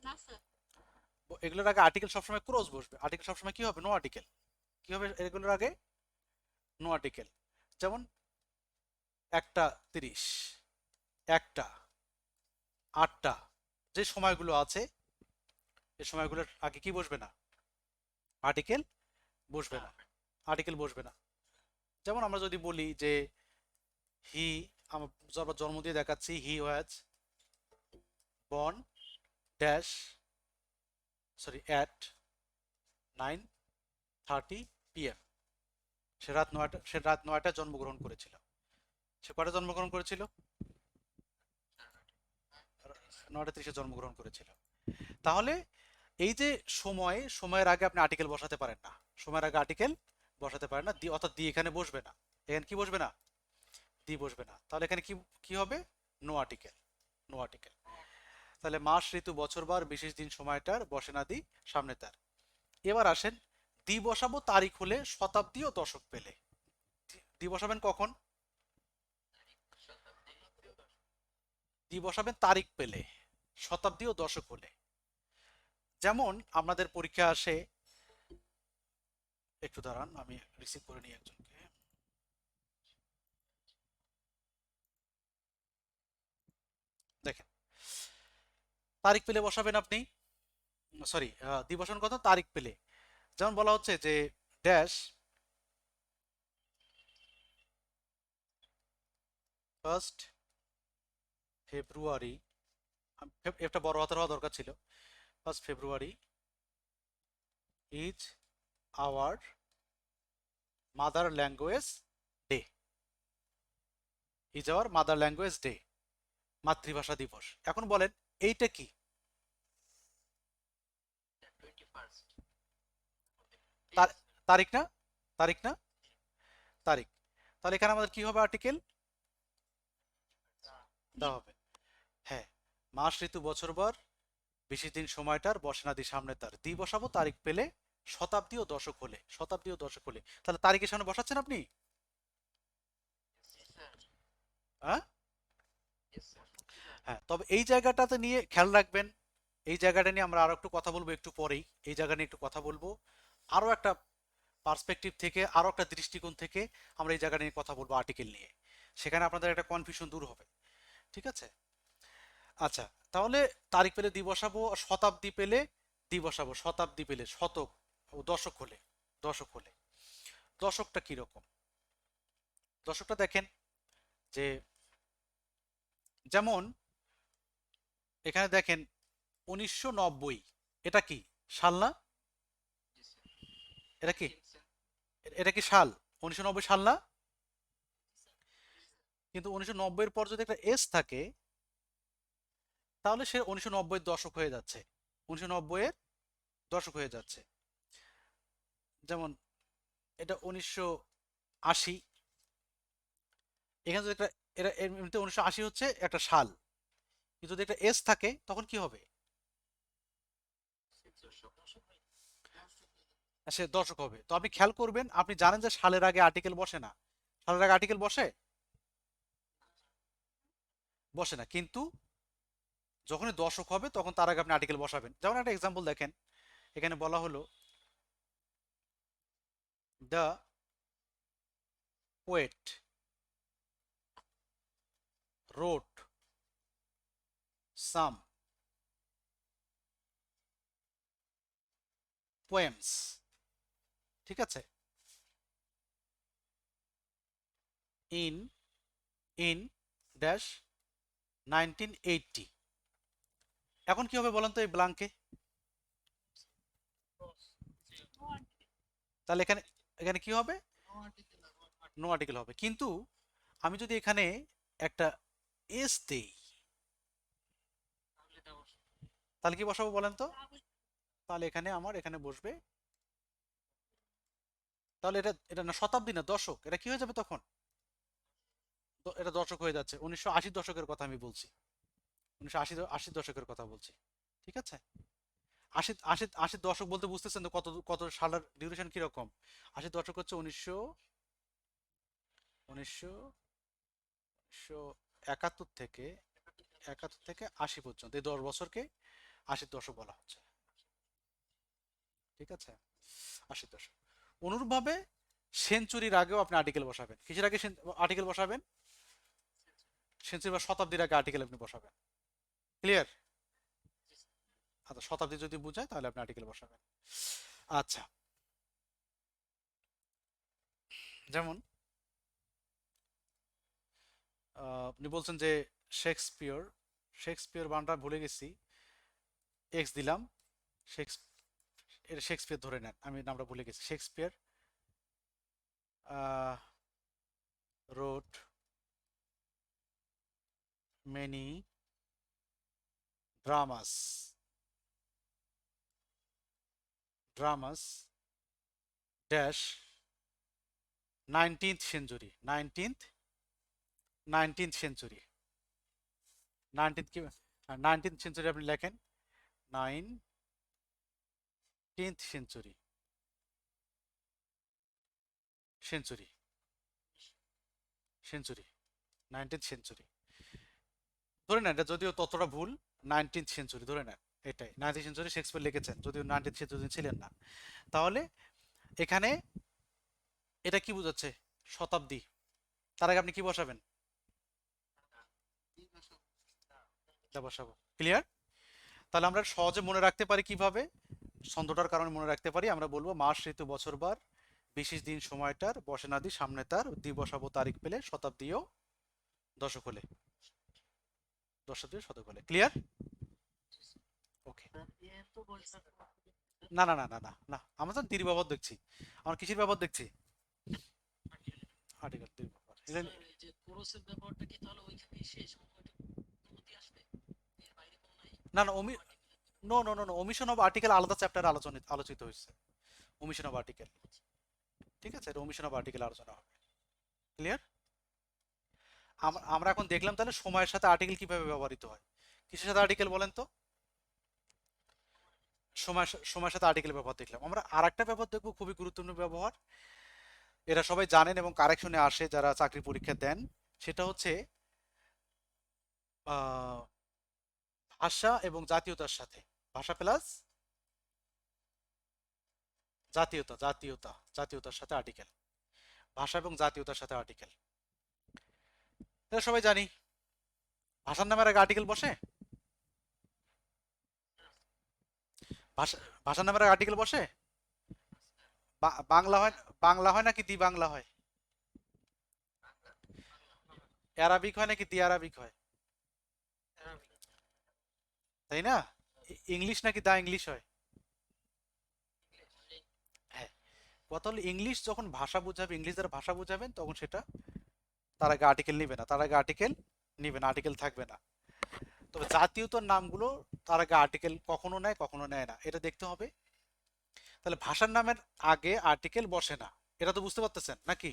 না স্যার এগুলোর আগে আর্টিকেল সবসময় ক্রস বসবে। আর্টিকেল সবসময় কি হবে? No article. কি হবে এগুলোর আগে? No article. যেমন 1টা 30, 1টা, 8টা, যে সময়গুলো আছে এই সময়গুলোর আগে কি বসবে না? আর্টিকেল বসবে না। আর্টিকেল বসবে না। যেমন আমরা যদি বলি যে হি, আমরা জন্ম দিয়ে দেখাচ্ছি, he was born dash, sorry, at 9:30 PM। সে রাত 9টায় জন্মগ্রহণ করেছিল। সে কটা জন্মগ্রহণ করেছিল? 9টা 30-এ জন্মগ্রহণ করেছিল। তাহলে এই যে সময়ের আগে আপনি আর্টিকেল বসাতে পারেন না। সময়ের আগে আর্টিকেল বসাতে পারেন না, অর্থাৎ দি এখানে বসবে না। এখানে কি বসবে না? দি বসবে না। তাহলে এখানে কি কি হবে? No article. No article. তাহলে মাস ঋতু বছর বার বিশেষ দিন সময়টার বসে না দি, সামনে তার। এবার আসেন, দি বসাবো তারিখ হলে, শতাব্দী ও দশক পেলে। দি বসাবেন কখন? দি বসাবেন তারিখ পেলে, শতাব্দী ও দশক হলে। যেমন আপনাদের পরীক্ষা আসে, একটু দাঁড়ান আমি রিসিভ করে নিই একজনকে। দেখেন, তারিখ পেলে বসাবেন আপনি, সরি, দি বসানোর কথা তারিখ পেলে। যেমন বলা হচ্ছে যে ড্যাশ ফার্স্ট ফেব্রুয়ারি, একটা বড় হাতের হওয়া দরকার ছিল। 1 February is our mother language day. Is our mother language day, মাতৃভাষা দিবস। এখন বলেন এইটা কি? তার তারিখ না? তারিখ না? তারিখ। তাহলে এখানে আমাদের কি হবে? আর্টিকেল দেওয়া হবে। হ্যাঁ, মাস ঋতু বছর বার বিশেষ দিন সময়টার বসে না দি, সামনে তার। দি বসাবো তারিখ পেলে, শতাব্দী ও দশক হলে। শতাব্দী ও দশক হলে, তাহলে তারিখের সামনে বসাচ্ছেন আপনি? হ্যাঁ, হ্যাঁ। তবে এই জায়গাটাতে নিয়ে খেয়াল রাখবেন, এই জায়গাটা নিয়ে আমরা আরো একটু কথা বলবো একটু পরেই। এই জায়গা নিয়ে একটু কথা বলবো আরো একটা পার্সপেক্টিভ থেকে, আরো একটা দৃষ্টিকোণ থেকে আমরা এই জায়গা নিয়ে কথা বলবো আর্টিকেল নিয়ে। সেখানে আপনাদের একটা কনফিউশন দূর হবে। ঠিক আছে? আচ্ছা, তাহলে তারিখ পেলে দি বসাবো, আর শতাব্দী পেলে দি বসাবো। শতাব্দী পেলে শতক, ও দশক হলে, দশক হলে। দশকটা কিরকম? দশকটা দেখেন যে, যেমন এখানে দেখেন 1990, এটা কি সাল না? এটা কি, এটা কি সাল? 1990 সাল না? কিন্তু 1990-এর পর যদি একটা এস থাকে, তাহলে সে 1990-এর দশক হয়ে যাচ্ছে। 1990-এর দশক হয়ে যাচ্ছে। যেমন এটা 1980, এখানে যদি একটা এটা এমনিতে 1980 হচ্ছে একটা সাল, কিন্তু যদি একটা এস থাকে তখন কি হবে? সে দশক হবে। তো আপনি খেয়াল করবেন, আপনি জানেন যে সালের আগে আর্টিকেল বসে না। সালের আগে আর্টিকেল বসে? বসে না। কিন্তু যখনই দশক হবে তখন তার আগে আপনি আর্টিকেল বসাবেন। যেমন একটা এক্সাম্পল দেখেন, এখানে বলা হলো দ্য পোয়েট রোট সাম পোয়েমস, ঠিক আছে, ইন ইন ড্যাশ 1980। এখন কি হবে বলেন তো এই ব্লাঙ্কে? তাহলে এখানে এখানে কি হবে? নো আর্টিকেল হবে। কিন্তু আমি যদি এখানে একটা এস দেই তাহলে কি বসাবো বলেন তো? তাহলে এখানে আমার এখানে বসবে, তাহলে এটা এটা না শতাব্দী না দশক, এটা কি হয়ে যাবে তখন? এটা দশক হয়ে যাচ্ছে। 1980 দশকের কথা আমি বলছি, 1980 দশকের কথা বলছি, ঠিক আছে? আশি আশি আশি দশক বলতে বুঝতেছেন তো কত কত সালের ডিউরেশন কিরকম? 80 দশক হচ্ছে উনিশশো উনিশশো একাত্তর থেকে 80 পর্যন্ত, এই 10 বছরকে 80 দশক বলা হচ্ছে, ঠিক আছে? 80 দশক। অনুরূপভাবে সেঞ্চুরির আগেও আপনি আর্টিকেল বসাবেন। কিসের আগে আর্টিকেল বসাবেন? সেঞ্চুরি বা শতাব্দীর আগে আর্টিকেল আপনি বসাবেন। ক্লিয়ার? আচ্ছা, শতাব্দী যদি বুঝায় তাহলে আপনি আর্টিকেল বসাবেন। আচ্ছা, যেমন আপনি বলছেন যে শেক্সপিয়র, শেক্সপিয়র বানটা ভুলে গেছি, এক্স দিলাম, শেক্স এটা শেক্সপিয়র ধরে নেন, আমি নামটা ভুলে গেছি। Shakespeare রোট many dramas dramas dash 19th century, 19th century, 19th কি, 19th সেঞ্চুরি আপনি লেখেন, 19th century, century century 19th century ধরে নেন। এটা যদিও ততটা ভুল, 19th সেঞ্চুরি ধরে নেন, এটাই 19th সেঞ্চুরি শেক্সপিয়ার লিখেছেন, যদিও 19th সেঞ্চুরি ছিলেন না। তাহলে এখানে এটা কি বোঝাচ্ছে? শতাব্দী। তার আগে আপনি কি বসাবেন? এটা বসাবো। ক্লিয়ার? তাহলে আমরা সহজে মনে রাখতে পারি কিভাবে? ছন্দটার কারণে মনে রাখতে পারি। আমরা বলবো মাস ঋতু বছর বার বিশেষ দিন সময়টার বসেনাদি সামনে তার দি বসাবো তারিখ পেলে শতাব্দীও দশক হলে, দশাব্দীও শতক হলে। ক্লিয়ার? ওকে। না না না না না না, আমরা তো দীর্ঘ ব্যবহার দেখছি, আমরা কিসের ব্যবহার দেখছি? আর্টিকেল দীর্ঘ ব্যবহার। স্যার এই যে কোরসের ব্যাপারটা কি তাহলে ওইখানেই শেষ, অনুমতি আসবে, এর বাইরে কোনো নাই? না না, no no no no, omission of article আলাদা চ্যাপ্টারে আলোচিত হয়েছে। ওমিশন অফ আর্টিকেল, ঠিক আছে, এটা ওমিশন অফ আর্টিকেল আলোচনা হবে। ক্লিয়ার? আমরা এখন দেখলাম তাহলে সময়ের সাথে আর্টিকেল কিভাবে ব্যবহৃত হয়। কিসের সাথে আর্টিকেল বলেন তো? সময়ের সাথে আর্টিকেল ব্যবহার দেখলাম। আমরা আর একটা ব্যবহার দেখবো, খুবই গুরুত্বপূর্ণ ব্যবহার, এরা সবাই জানেন এবং কারেকশনে আসে যারা চাকরি পরীক্ষা দেন। সেটা হচ্ছে আহ, ভাষা এবং জাতীয়তার সাথে, ভাষা প্লাস জাতীয়তার সাথে আর্টিকেল, ভাষা এবং জাতীয়তার সাথে আর্টিকেল। এটা সবাই জানি। ভাষার নামের আগে আর্টিকেল বসে? ভাষা ভাষার নামের আগে আর্টিকেল বসে? বাংলা হয়, বাংলা হয় নাকি দি বাংলা হয়? অ্যারাবিক হয় নাকি দি আরাবিক হয়? তাই না? ইংলিশ নাকি দা ইংলিশ হয়? হ্যাঁ। কথা হলো ইংলিশ যখন ভাষা বোঝাবে, ইংলিশ দ্বারা ভাষা বোঝাবেন তখন সেটা তার আগে আর্টিকেল নিবে না, তার আগে আর্টিকেল নিবে না, আর্টিকেল থাকবে না। তবে জাতীয়তার নামগুলো তার আগে আর্টিকেল কখনো নেয় কখনো নেয় না, এটা দেখতে হবে। তাহলে ভাষার নামের আগে আর্টিকেল বসে না, এটা তো বুঝতে পারতেছেন নাকি?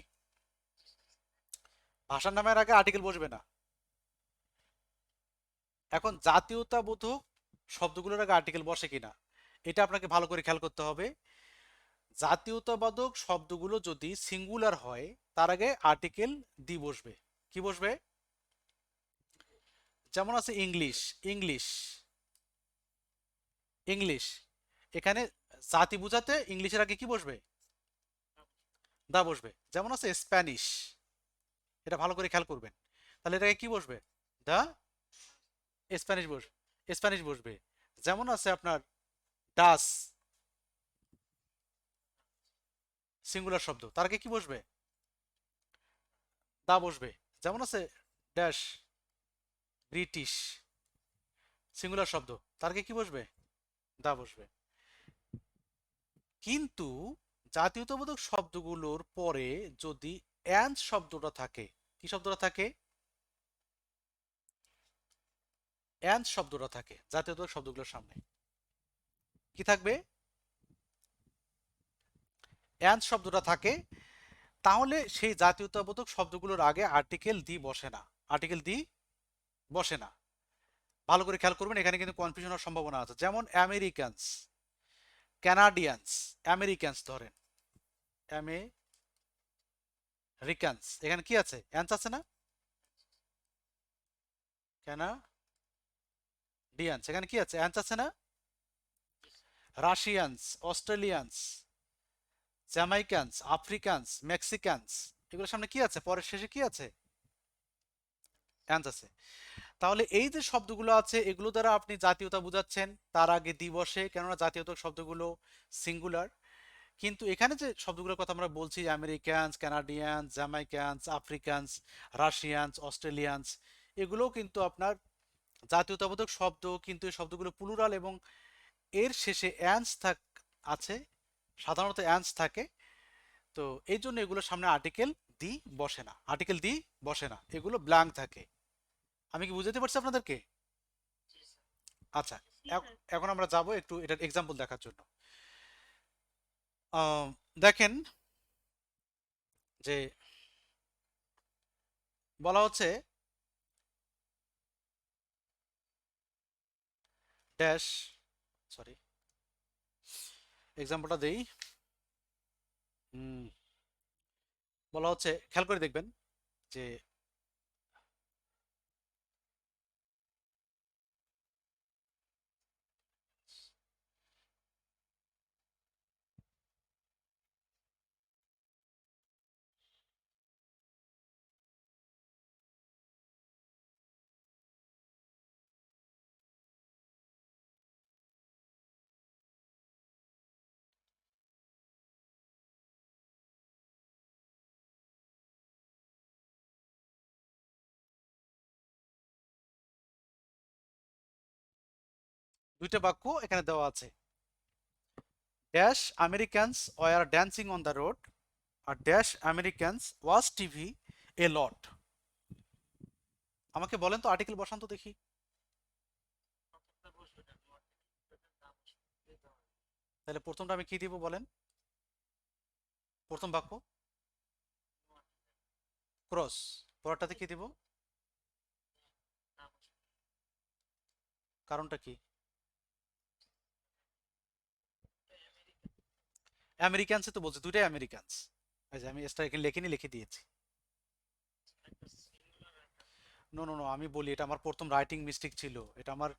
ভাষার নামের আগে আর্টিকেল বসবে না। এখন জাতীয়তাবোধক শব্দগুলোর আগে আর্টিকেল বসে কিনা এটা আপনাকে ভালো করে খেয়াল করতে হবে। জাতীয়তাবাদক শব্দগুলো যদি সিঙ্গুলার হয় তার আগে আর্টিকেল দি বসবে। কি বসবে? যেমন আছে ইংলিশ, ইংলিশ, ইংলিশ, এখানে জাতি বোঝাতে ইংলিশের আগে কি বসবে? দা বসবে। যেমন আছে স্প্যানিশ, এটা ভালো করে খেয়াল করবেন, তাহলে এটাকে কি বসবে? দা স্প্যানিশ বসবে, স্প্যানিশ বসবে। যেমন আছে আপনার ডাস, সিঙ্গুলার শব্দ, তার আগে কি বসবে? দা বসবে। যেমন আছে ড্যাশ ব্রিটিশ, সিঙ্গুলার শব্দ, তার আগে কি বসবে? দা বসবে। কিন্তু জাতীয়তাবোধক শব্দগুলোর পরে যদি অ্যান্ড শব্দটা থাকে, কি শব্দটা থাকে? অ্যান্ড শব্দটা থাকে জাতীয়তাবোধক শব্দগুলোর সামনে, কি থাকবে? অ্যান্ড শব্দটা থাকে, তাহলে সেই জাতীয়তাবোধক শব্দগুলোর আগে আর্টিকেল দি বসে না, আর্টিকেল দি বসে না। ভালো করে খেয়াল করবেন, এখানে কিন্তু কনফিউশন হওয়ার সম্ভাবনা আছে। যেমন আমেরিকানস, ক্যানাডিয়ানস, আমেরিকানস ধরেন, আমেরিকানস, এখানে কি আছে? অ্যান্স আছে না? ক্যানাডিয়ানস, এখানে কি আছে? অ্যান্স আছে না? রাশিয়ানস, অস্ট্রেলিয়ানস, জ্যামাইকানস, আফ্রিকানস, মেক্সিকানস, এগুলোর সামনে কি আছে? পরের শেষে কি আছে? অ্যান্স আছে। তাহলে এই যে শব্দগুলো আছে এগুলো দ্বারা আপনি জাতীয়তা বুঝাচ্ছেন, তার আগে দি বসে, কেননা জাতীয়তা শব্দগুলো সিঙ্গুলার। কিন্তু এখানে যে শব্দগুলোর কথা আমরা বলছি, আমেরিকানস, কানাডিয়ানস, জ্যামাইকানস, আফ্রিকানস, রাশিয়ানস, অস্ট্রেলিয়ানস, এগুলোও কিন্তু আপনার জাতীয়তাবোধক শব্দ, কিন্তু এই শব্দগুলো প্লুরাল এবং এর শেষে অ্যান্স আছে, সাধারণত অ্যান্স থাকে। তো এই জন্য এগুলোর সামনে আর্টিকেল দি বসে না, আর্টিকেল দি বসে না, এগুলো ব্ল্যাঙ্ক থাকে। আমি কি বুঝাতে পারছি আপনাদেরকে? জি স্যার। আচ্ছা, জি স্যার। এখন আমরা যাব একটু এটার এক্সাম্পল দেখার জন্য। দেখেন যে বলা হচ্ছে ড্যাশ, সরি এক্সাম্পলটা দেই। বলা হচ্ছে, খেয়াল করে দেখবেন যে দুইটা বাক্য এখানে দেওয়া আছে, dash Americans were dancing on the road আর dash Americans watch TV a lot. আমাকে বলেন তো আর্টিকেল বসান তো দেখি। প্রথমটা বসবে না, নাম বসবে। তাহলে প্রথমটা আমি কি দিব বলেন? প্রথম বাক্য ক্রস, পরেরটাতে কি দিব? নাম বসবে। কারণটা কি? আমেরিকা। আমেরিকানসে তো বলছে, দুইটাই আমেরিকানস। আচ্ছা, আমি এক্সট্রা এখানে লিখিনি, লিখে দিয়েছি। একটা সিঙ্গুলার একটা। নো নো নো, আমি বলি এটা আমার প্রথম রাইটিং মিস্টেক ছিল, এটা আমার,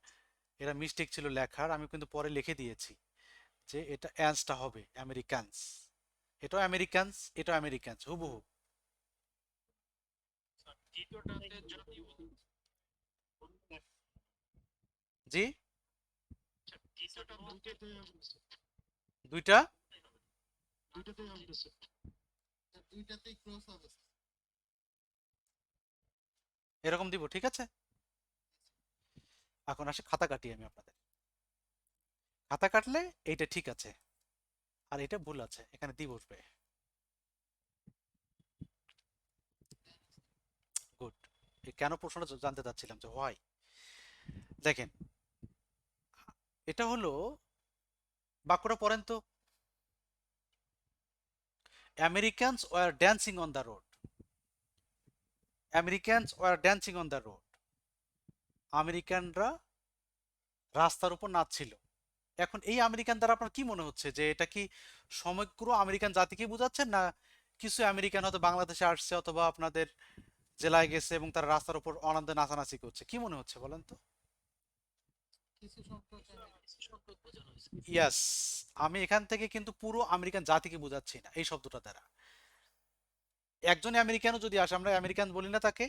এটা মিস্টেক ছিল লেখার, আমি কিন্তু পরে লিখে দিয়েছি যে এটা অ্যান্সটা হবে আমেরিকানস, এটাও আমেরিকানস, এটাও আমেরিকানস, হুবহু। স্যার দ্বিতীয়টাতে যদি জি, দ্বিতীয়টা দুইটাতেই হবে স্যার। দুইটা দুইটাতেই হবে স্যার। দুইটাতেই ক্রস হবে। এরকম দিব, ঠিক আছে। এখন আসে খাতা কাটি আমি আপনাদের, খাতা কাটলে এইটা ঠিক আছে আর এটা ভুল আছে, এখানে দি বসবে। গুড। কেন প্রশ্নটা জানতে চাচ্ছিলাম যে হোয়াই। দেখেন, এটা হলো, বাক্যটা পড়েন তো, Americans were dancing on the road. Americans were dancing on the road, আমেরিকানরা রাস্তার উপর নাচছিল। এখন এই আমেরিকান দ্বারা আপনার কি মনে হচ্ছে যে এটা কি সমগ্র আমেরিকান জাতিকে বোঝাচ্ছেন, না কিছু আমেরিকান হয়তো বাংলাদেশে আসছে অথবা আপনাদের জেলায় গেছে এবং তারা রাস্তার উপর আনন্দে নাচানাচি করছে, কি মনে হচ্ছে বলেন তো? কিছু সংখ্যক কিছু সংখ্যক বোঝানো হয়েছে। ইয়াস, আমি এখান থেকে কিন্তু পুরো আমেরিকান জাতিকে বোঝাচ্ছি না এই শব্দটা দ্বারা। একজন আমেরিকানও যদি আসে, আমরা আমেরিকান বলি না তাকে,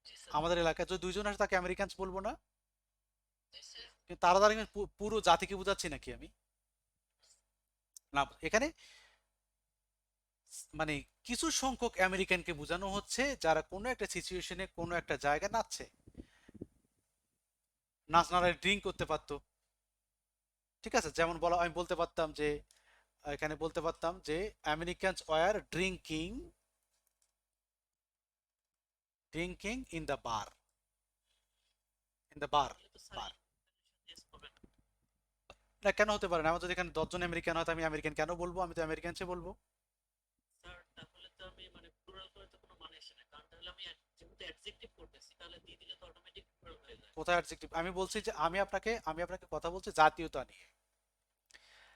জি স্যার। আমাদের এলাকায় যদি দুইজন আসে তাকে আমেরিকানস বলবো না? জি স্যার। কিন্তু তারা দ্বারা আমি পুরো জাতিকে বোঝাচ্ছি নাকি আমি? না, এখানে মানে কিছু সংখ্যক আমেরিকানকে বোঝানো হচ্ছে যারা কোনো একটা সিচুয়েশনে কোনো একটা জায়গায় নাচছে, নাচনারা ড্রিঙ্ক করতে পারতো। ঠিক আছে, যেমন বলা আমি বলতে পারতাম যে এখানে বলতে পারতাম যে Americans were drinking drinking in the bar, in the bar. তাহলে তো স্যার বার yes হবে না। না, কেন হতে পারে না? আমার যদি এখানে 10 জন আমেরিকান হয় তো আমি আমেরিকান কেন বলবো? আমি তো আমেরিকানসে বলবো। স্যার তাহলে তো আমি মানে প্লুরাল করে তো কোনো মানে আসে না, কারণ তাহলে আমি যেহেতু অ্যাডজেক্টিভ করতেছি তাহলে দিয়ে দিলে তো অটোমেটিক প্লুরাল হয়ে যায়। কোথায় অ্যাডজেক্টিভ? আমি বলছি যে আমি আপনাকে কথা বলছি জাতীয়তা নিয়ে।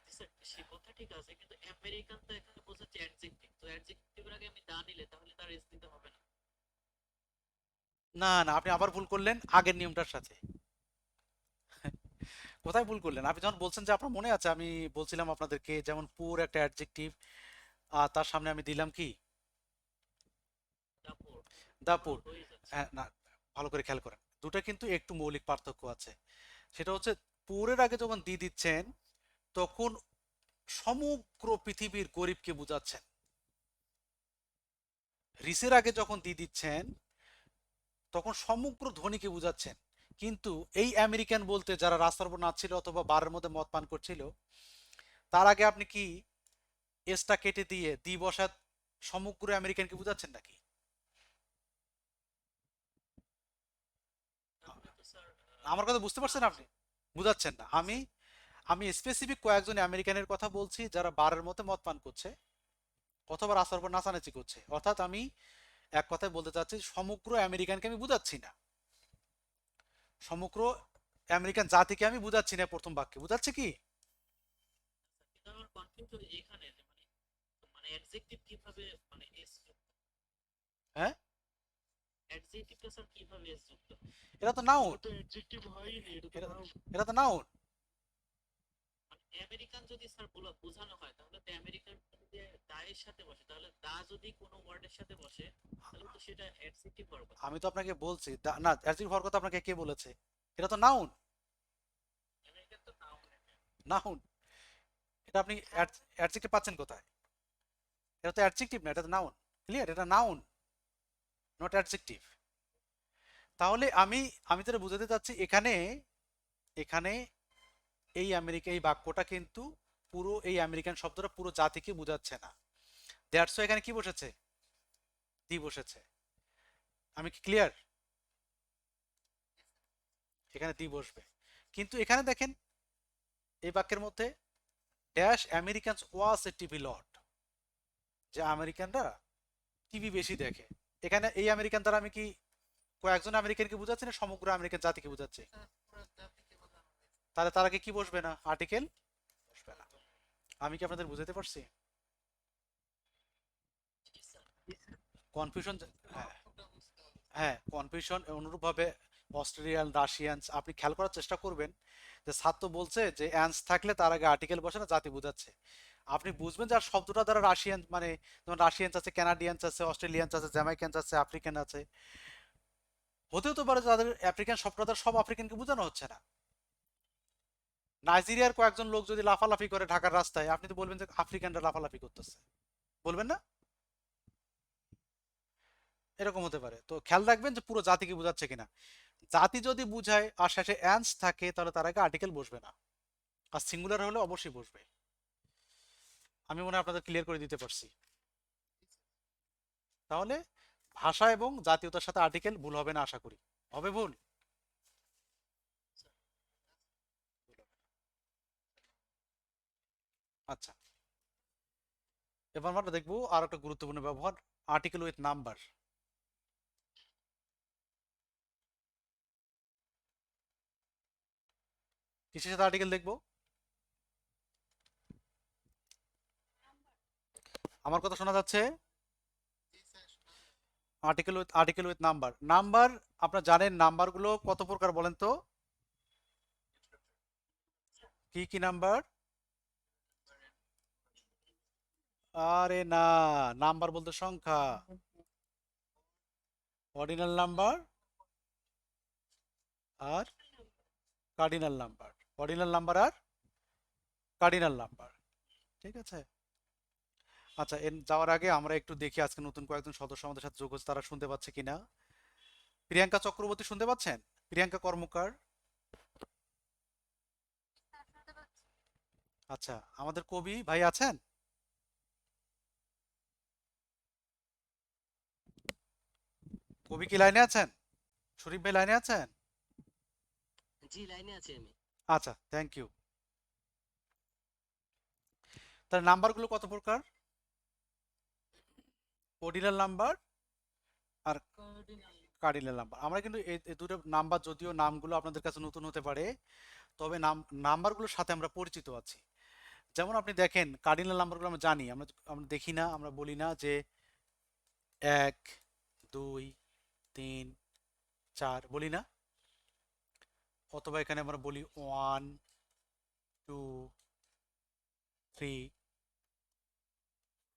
জি স্যার, সে কথা ঠিক আছে, কিন্তু আমেরিকান তো এখানে বোঝাচ্ছে অ্যাডজেক্টিভ, তো অ্যাডজেক্টিভের আগে আমি দা নিলে তাহলে তার এস দিতে হবে না। না না, আপনি আবার ভুল করলেন আগের নিয়মটার সাথে। কোথায় ভুল করলেন? আপনি যখন বলছেন যে আপনার মনে আছে আমি বলছিলাম আপনাদেরকে যেমন পুর একটা অ্যাডজেক্টিভ, আর তার সামনে আমি দিলাম কি তারপর দা পুর। প্লুরাল হয়ে যাচ্ছে। হ্যাঁ, না, ভালো করে খেয়াল করেন, দুটো কিন্তু একটু মৌলিক পার্থক্য আছে। সেটা হচ্ছে পুরের আগে যখন দি দিচ্ছেন তখন সমগ্র পৃথিবীর গরিবকে বোঝাচ্ছেন, রিসের আগে যখন দি দিচ্ছেন তখন সমগ্র ধনীকে বোঝাচ্ছেন। কিন্তু এই আমেরিকান বলতে যারা রাস্তার উপর নাচছিল অথবা বারের মধ্যে মদ পান করছিল, তার আগে আপনি কি এসটা কেটে দিয়ে দি বসা সমগ্র আমেরিকানকে বোঝাচ্ছেন নাকি? তাহলে তো স্যার আমার কথা বুঝতে পারছেন আপনি? বুঝাচ্ছেন না। আমি আমি স্পেসিফিক কয়েকজন আমেরিকানের কথা বলছি যারা বারের মধ্যে মদ পান করছে অথবা রাস্তার উপর নাচানাচি করছে, অর্থাৎ আমি এক কথায় বলতে চাচ্ছি সমগ্র আমেরিকানকে আমি বুঝাচ্ছি না, সমগ্র আমেরিকান জাতিকে আমি বুঝাচ্ছি না প্রথম বাক্যে, বুঝাচ্ছে কি? কিন্তু আমার কনফিউজ এখানে যে মানে মানে অ্যাডজেক্টিভ কিভাবে মানে এস যুক্ত, হ্যাঁ, অ্যাডজেক্টিভটা স্যার কিভাবে এস যুক্ত হয়? এটা তো নাউন, এটা তো অ্যাডজেক্টিভ হয়নি, এটা তো এটা নাউন। এটা তো নাউন। মানে আমেরিকান যদি স্যার বোঝানো হয় তাহলে তো আমেরিকান যদি দায়ের সাথে বসে, তাহলে দা যদি কোনো ওয়ার্ডের সাথে বসে তাহলে তো সেটা অ্যাডজেক্টিভ হওয়ার কথা। আমি তো আপনাকে বলছি না, অ্যাডজেক্টিভ হওয়ার কথা আপনাকে কে বলেছে? এটা তো নাউন, আমেরিকান তো নাও নাউন। এটা আপনি অ্যাডজেক্টিভ পাচ্ছেন কোথায়? এটা তো অ্যাডজেক্টিভ না, এটা তো নাউন। ক্লিয়ার? এটা নাউন, নট অ্যাডজেক্টিভ। তাহলে আমি যেটা বুঝাতে চাচ্ছি এখানে, এখানে এই বাক্যটা কিন্তু পুরো এই আমেরিকান শব্দটা পুরো জাতিকে বোঝাচ্ছে না। দ্যাটস ওয়াই এখানে কি বসেছে? দি বসেছে। আমি কি ক্লিয়ার? এখানে দি বসবে। কিন্তু এখানে দেখেন এই বাক্যের মধ্যে ড্যাশ আমেরিকানস ওয়াজ এ টিভি লট, যে আমেরিকানরা টিভি বেশি দেখে। এখানে এই আমেরিকান দ্বারা আমি কি কয়েকজন আমেরিকানকে বোঝাচ্ছি না সমগ্র আমেরিকান জাতিকে বোঝাচ্ছি? পুরো জাতিকে বোঝানো হয়েছে। তাহলে তার আগে কি বসবে না? আর্টিকেল বসবে না। আমি কি আপনাদের বুঝাতে পারছি? কনফিউশন? হ্যাঁ, অর্থটা বুঝতে হবে। হ্যাঁ, কনফিউশন অনুরূপভাবে অস্ট্রেলিয়ান, রাশিয়ানস আপনি খেয়াল করার চেষ্টা করবেন যে ছাত্র বলছে যে অ্যান্স থাকলে তার আগে আর্টিকেল বসে না, জাতি বোঝাচ্ছে। আপনি বুঝবেন যে আর শব্দটা দ্বারা রাশিয়ান মানে যেমন রাশিয়ানস আছে, কানাডিয়ানস আছে, অস্ট্রেলিয়ানস আছে, জ্যামাইকানস আছে, আফ্রিকান আছে। হতেও তো পারে যাদের আফ্রিকান শব্দটা দ্বারা সব আফ্রিকানকে বোঝানো হচ্ছে না। নাইজেরিয়ার কয়েকজন লোক যদি লাফালাফি করে ঢাকার রাস্তায়, আপনি তো বলবেন যে আফ্রিকানরা লাফালাফি করতেছে, বলবেন না? এরকম হতে পারে। তো খেয়াল রাখবেন যে পুরো জাতিকে বোঝাচ্ছে কিনা। জাতি যদি বুঝায় আর শেষে অ্যান্স থাকে তাহলে তার আগে আর্টিকেল বসবে না, আর সিঙ্গুলার হলে অবশ্যই বসবে। আমি মনে হয় আপনাদের ক্লিয়ার করে দিতে পারছি। তাহলে ভাষা এবং জাতীয়তার সাথে আর্টিকেল ভুল হবে না আশা করি। হবে ভুল? আচ্ছা, এবার আমরা দেখবো আর একটা গুরুত্বপূর্ণ ব্যবহার আর্টিকেল উইথ নাম্বার। কিসের সাথে আর্টিকেল দেখবো? আমার কথা শোনা যাচ্ছে? জি স্যার, শোনা যায়। Article with number. নাম্বার আপনারা জানেন, নাম্বারগুলো কত প্রকার বলেন তো? কি কি নাম্বার? আরে না, নাম্বার বলতে সংখ্যা। অর্ডিনাল নাম্বার আর কার্ডিনাল নাম্বার। অর্ডিনাল নাম্বার আর কার্ডিনাল নাম্বার। ঠিক আছে। আচ্ছা, যাওয়ার আগে আমরা একটু দেখি আজকে নতুন কয়েকজন সদস্য আমাদের সাথে যোগ হচ্ছে, তারা শুনতে পাচ্ছে কিনা। প্রিয়াঙ্কা চক্রবর্তী শুনতে পাচ্ছেন? প্রিয়াঙ্কা কর্মকার। আচ্ছা, আমাদের কবি ভাই আছেন? কবি কি লাইনে আছেন? শরীফ ভাই লাইনে আছেন? জি, লাইনে আছি আমি। আচ্ছা, থ্যাংক ইউ। তার নাম্বারগুলো কত প্রকার? অর্ডিনাল নাম্বার আর কার্ডিনাল নাম্বার। আমরা কিন্তু এই দুটো নাম্বার, যদিও নামগুলো আপনাদের কাছে নতুন হতে পারে, তবে নাম্বারগুলোর সাথে আমরা পরিচিত আছি। যেমন আপনি দেখেন, কার্ডিনাল নাম্বারগুলো আমরা জানি, আমরা আমরা দেখি না, আমরা বলি না যে 1 2 3 4 বলি না, অথবা এখানে আমরা বলি 1 2 3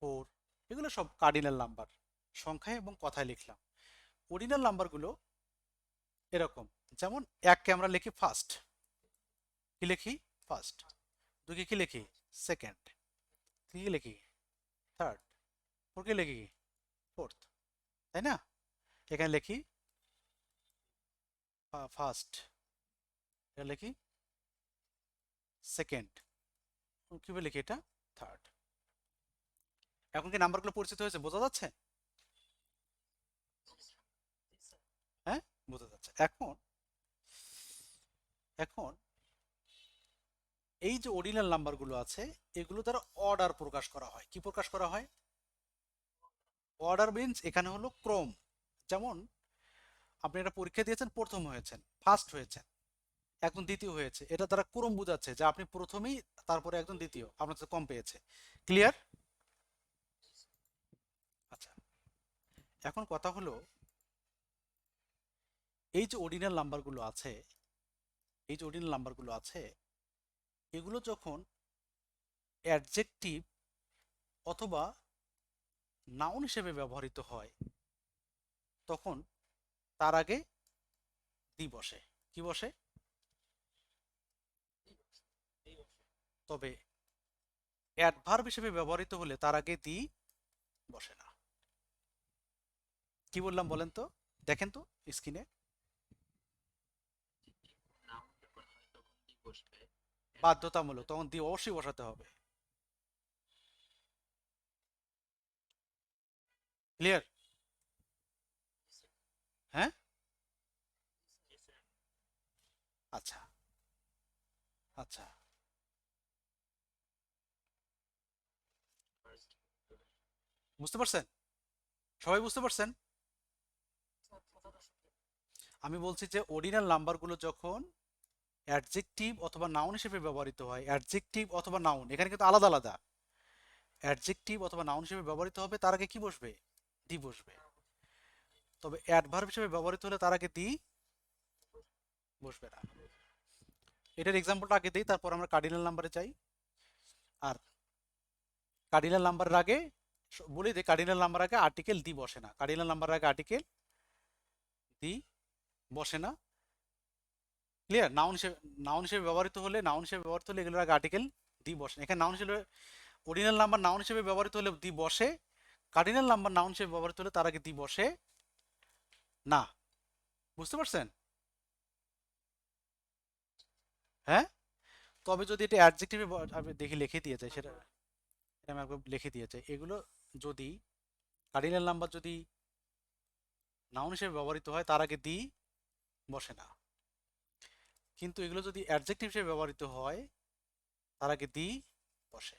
4। এগুলো সব কার্ডিনাল নাম্বার, সংখ্যায় এবং কথায় লিখলাম। অর্ডিনাল নাম্বারগুলো এরকম, যেমন 1কে আমরা লিখি ফার্স্ট, কি লিখি? ফার্স্ট। 2কে কি লিখি? সেকেন্ড। 3কে লিখি থার্ড। 4কে লিখি ফোর্থ, তাই না? এখানে লিখি ফার্স্ট, এটা লিখি সেকেন্ড, কিভাবে লিখি এটা? থার্ড। এখন কি নাম্বারগুলো পরিচিত হয়েছে? বোঝা যাচ্ছে? হ্যাঁ, বোঝা যাচ্ছে। এখন এখন এই যে অর্ডিনাল নাম্বারগুলো আছে, এগুলো দ্বারা অর্ডার প্রকাশ করা হয়। কি প্রকাশ করা হয়? অর্ডার মিন্স এখানে হলো ক্রম। যেমন আপনি একটা পরীক্ষা দিয়েছেন, প্রথম হয়েছেন, ফার্স্ট হয়েছেন, একজন দ্বিতীয় হয়েছে, এটা দ্বারা ক্রম বোঝাচ্ছে যে আপনি প্রথমেই, তারপরে একজন দ্বিতীয়, আপনার কাছে কম পেয়েছে। ক্লিয়ার? আচ্ছা, এখন কথা হলো, এই যে অর্ডিনাল নাম্বারগুলো আছে, এই যে অর্ডিনাল নাম্বারগুলো আছে, এগুলো যখন অ্যাডজেক্টিভ অথবা নাউন হিসেবে ব্যবহৃত হয়, তখন তার আগে দি বসে। কি বসে? তবে অ্যাডভার্ব হিসেবে ব্যবহৃত হলে তার আগে দি বসে না। কি বললাম বলেন তো? দেখেন তো স্ক্রিনে, নাম যখন হয় তখন কি বসবে? বাধ্যতামূলক, তখন দি অবশ্যই বসাতে হবে। ক্লিয়ার? হ্যাঁ, আচ্ছা আচ্ছা। বুঝতে পারছেন? সবাই বুঝতে পারছেন? আমি বলছি যে অর্ডিনাল নাম্বারগুলো যখন অ্যাডজেক্টিভ অথবা নাউন হিসেবে ব্যবহৃত হয়, অ্যাডজেক্টিভ অথবা নাউন, এখানে কিন্তু আলাদা আলাদা। অ্যাডজেক্টিভ অথবা নাউন হিসেবে ব্যবহৃত হবে, তার আগে কি বসবে? দি বসবে। তবে অ্যাডভার্ব হিসেবে ব্যবহৃত হলে তার আগে দি বসবে না। এটার এক্সাম্পলটা আগে দিই, তারপর আমরা কার্ডিনাল নাম্বারে যাই। আর কার্ডিনাল নাম্বারের আগে বলে দিই, কার্ডিনাল নাম্বার আগে আর্টিকেল দি বসে না। কার্ডিনাল নাম্বারের আগে আর্টিকেল দি বসে না। ক্লিয়ার? নাউন হিসেবে ব্যবহৃত হলে, এগুলোর আগে আর্টিকেল দি বসে না। এখানে নাউন হিসেবে, অর্ডিনাল নাম্বার নাউন হিসেবে ব্যবহৃত হলে দি বসে, কার্ডিনাল নাম্বার নাউন হিসেবে ব্যবহৃত হলে তার আগে দি বসে না। বুঝতে পারছেন? হ্যাঁ, তবে যদি এটা অ্যাডজেক্টিভে আমি দেখি লিখে দিয়ে যায়, সেটা আমি একবার লিখে দিয়ে যাই। এগুলো যদি কার্ডিনাল নাম্বার যদি নাউন হিসেবে ব্যবহৃত হয়, তার আগে দি বসে না। কিন্তু এগুলো যদি অ্যাডজেক্টিভ হিসেবে ব্যবহৃত হয়, তার আগে দি বসে।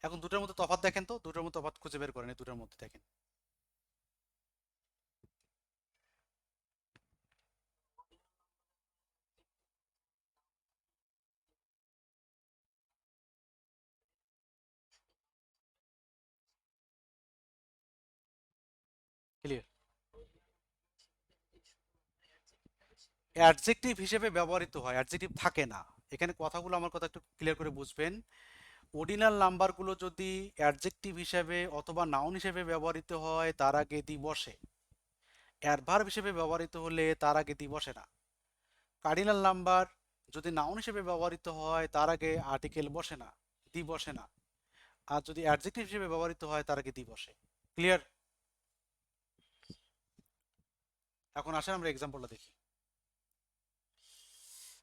এখন দুটোর মধ্যে তফাৎ দেখেন তো, দুটোর মধ্যে তফাৎ খুঁজে বের করেন, এই দুটোর মধ্যে দেখেন। অ্যাডজেক্টিভ হিসেবে ব্যবহৃত হয়, অ্যাডজেক্টিভ থাকে না। এখানে কথাগুলো আমার কথা একটু ক্লিয়ার করে বুঝবেন। অর্ডিনাল নাম্বারগুলো যদি অ্যাডজেক্টিভ হিসেবে অথবা নাউন হিসেবে ব্যবহৃত হয় তার আগে দি বসে, অ্যাডভার্ব হিসেবে ব্যবহৃত হলে তার আগে দি বসে না। কার্ডিনাল নাম্বার যদি নাউন হিসেবে ব্যবহৃত হয় তার আগে আর্টিকেল বসে না, দি বসে না। আর যদি অ্যাডজেক্টিভ হিসেবে ব্যবহৃত হয় তার আগে দি বসে। ক্লিয়ার? এখন আসেন আমরা এক্সাম্পলটা দেখি।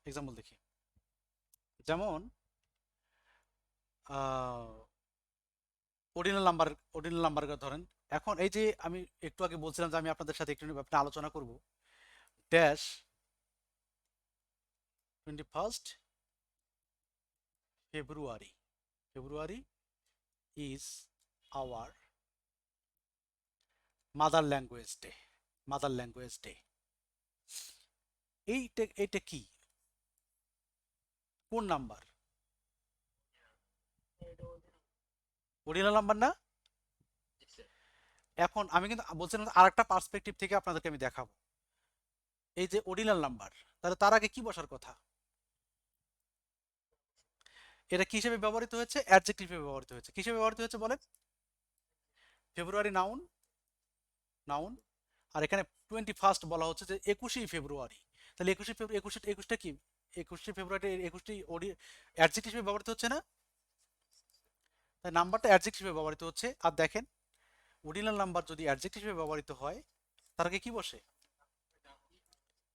এক্সাম্পল দেখি, যেমন অর্ডিনাল নাম্বার ধরেন। এখন এই যে আমি একটু আগে বলছিলাম যে আমি আপনাদের সাথে একটু ব্যাপারে আলোচনা করব। Dash 21st February, February is our mother language day, mother language day. এইটা কি, কোন নাম্বার? অর্ডিনাল নাম্বার না? জি স্যার। এখন আমি কিন্তু বলছিলাম আর একটা পার্সপেক্টিভ থেকে আপনাদেরকে আমি দেখাবো। এই যে অর্ডিনাল নাম্বার, তাহলে তার আগে কি বসার কথা? এটা কি হিসেবে ব্যবহৃত হয়েছে? অ্যাডজেক্টিভ হিসেবে ব্যবহৃত হয়েছে। কি হিসেবে ব্যবহৃত হয়েছে বলেন? ফেব্রুয়ারি নাউন, নাউন। আর এখানে 21st বলা হচ্ছে যে 21শে ফেব্রুয়ারি, তাহলে 21শে ফেব্রুয়ারি, 21টা কি? 21শে ফেব্রুয়ারি 21টি অ্যাডজেক্টিভ হিসেবে ব্যবহৃত হচ্ছে না? তাই নাম্বারটা অ্যাডজেক্টিভ হিসেবে ব্যবহৃত হচ্ছে। আর দেখেন অর্ডিনাল নাম্বার যদি অ্যাডজেক্টিভ হিসেবে ব্যবহৃত হয় তার আগে কি বসে?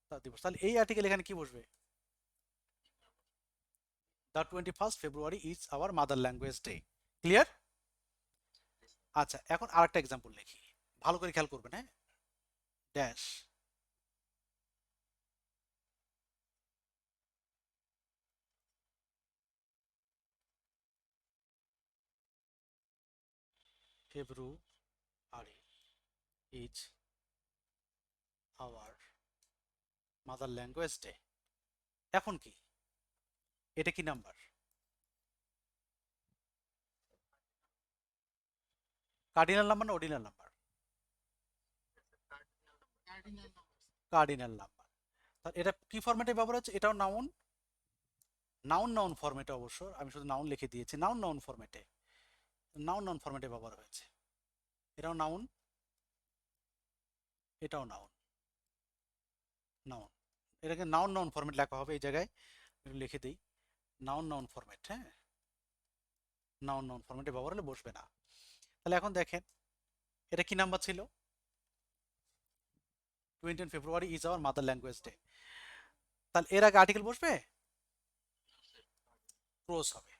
তা দিবস। তাহলে এই আর্টিকেল এখানে কি বসবে? The 21st February is our mother language day. Clear? আচ্ছা, এখন আরেকটা এক্সাম্পল লিখি, ভালো করে খেয়াল করবেন। হ্যাঁ, dash February is our mother language day. এখন কি, এটা কি নাম্বার? কার্ডিনাল নাম্বার না ordinal number? Cardinal number. Cardinal number. তাহলে এটা কি ফরম্যাটে ব্যবহার হচ্ছে? এটাও নাউন, নাউন নাউন ফরম্যাটে। অবশ্য আমি শুধু নাউন লিখে দিয়েছি, নাউন নাউন ফরম্যাটে, নাউন নাউন ফরম্যাটে ব্যবহার হয়েছে। এটাও নাউন, এটাও নাউন, নাউন। এটাকে নাউন নাউন ফরম্যাট লেখা হবে। এই জায়গায় একটু লিখে দিই, নাউন নাউন ফরম্যাট। হ্যাঁ, নাউন নাউন ফরম্যাটে ব্যবহার হলে বসবে না। তাহলে এখন দেখেন এটা কি নাম্বার ছিল? 20 February is our mother language day. তাহলে এর আগে আর্টিকেল বসবে? ক্রস হবে,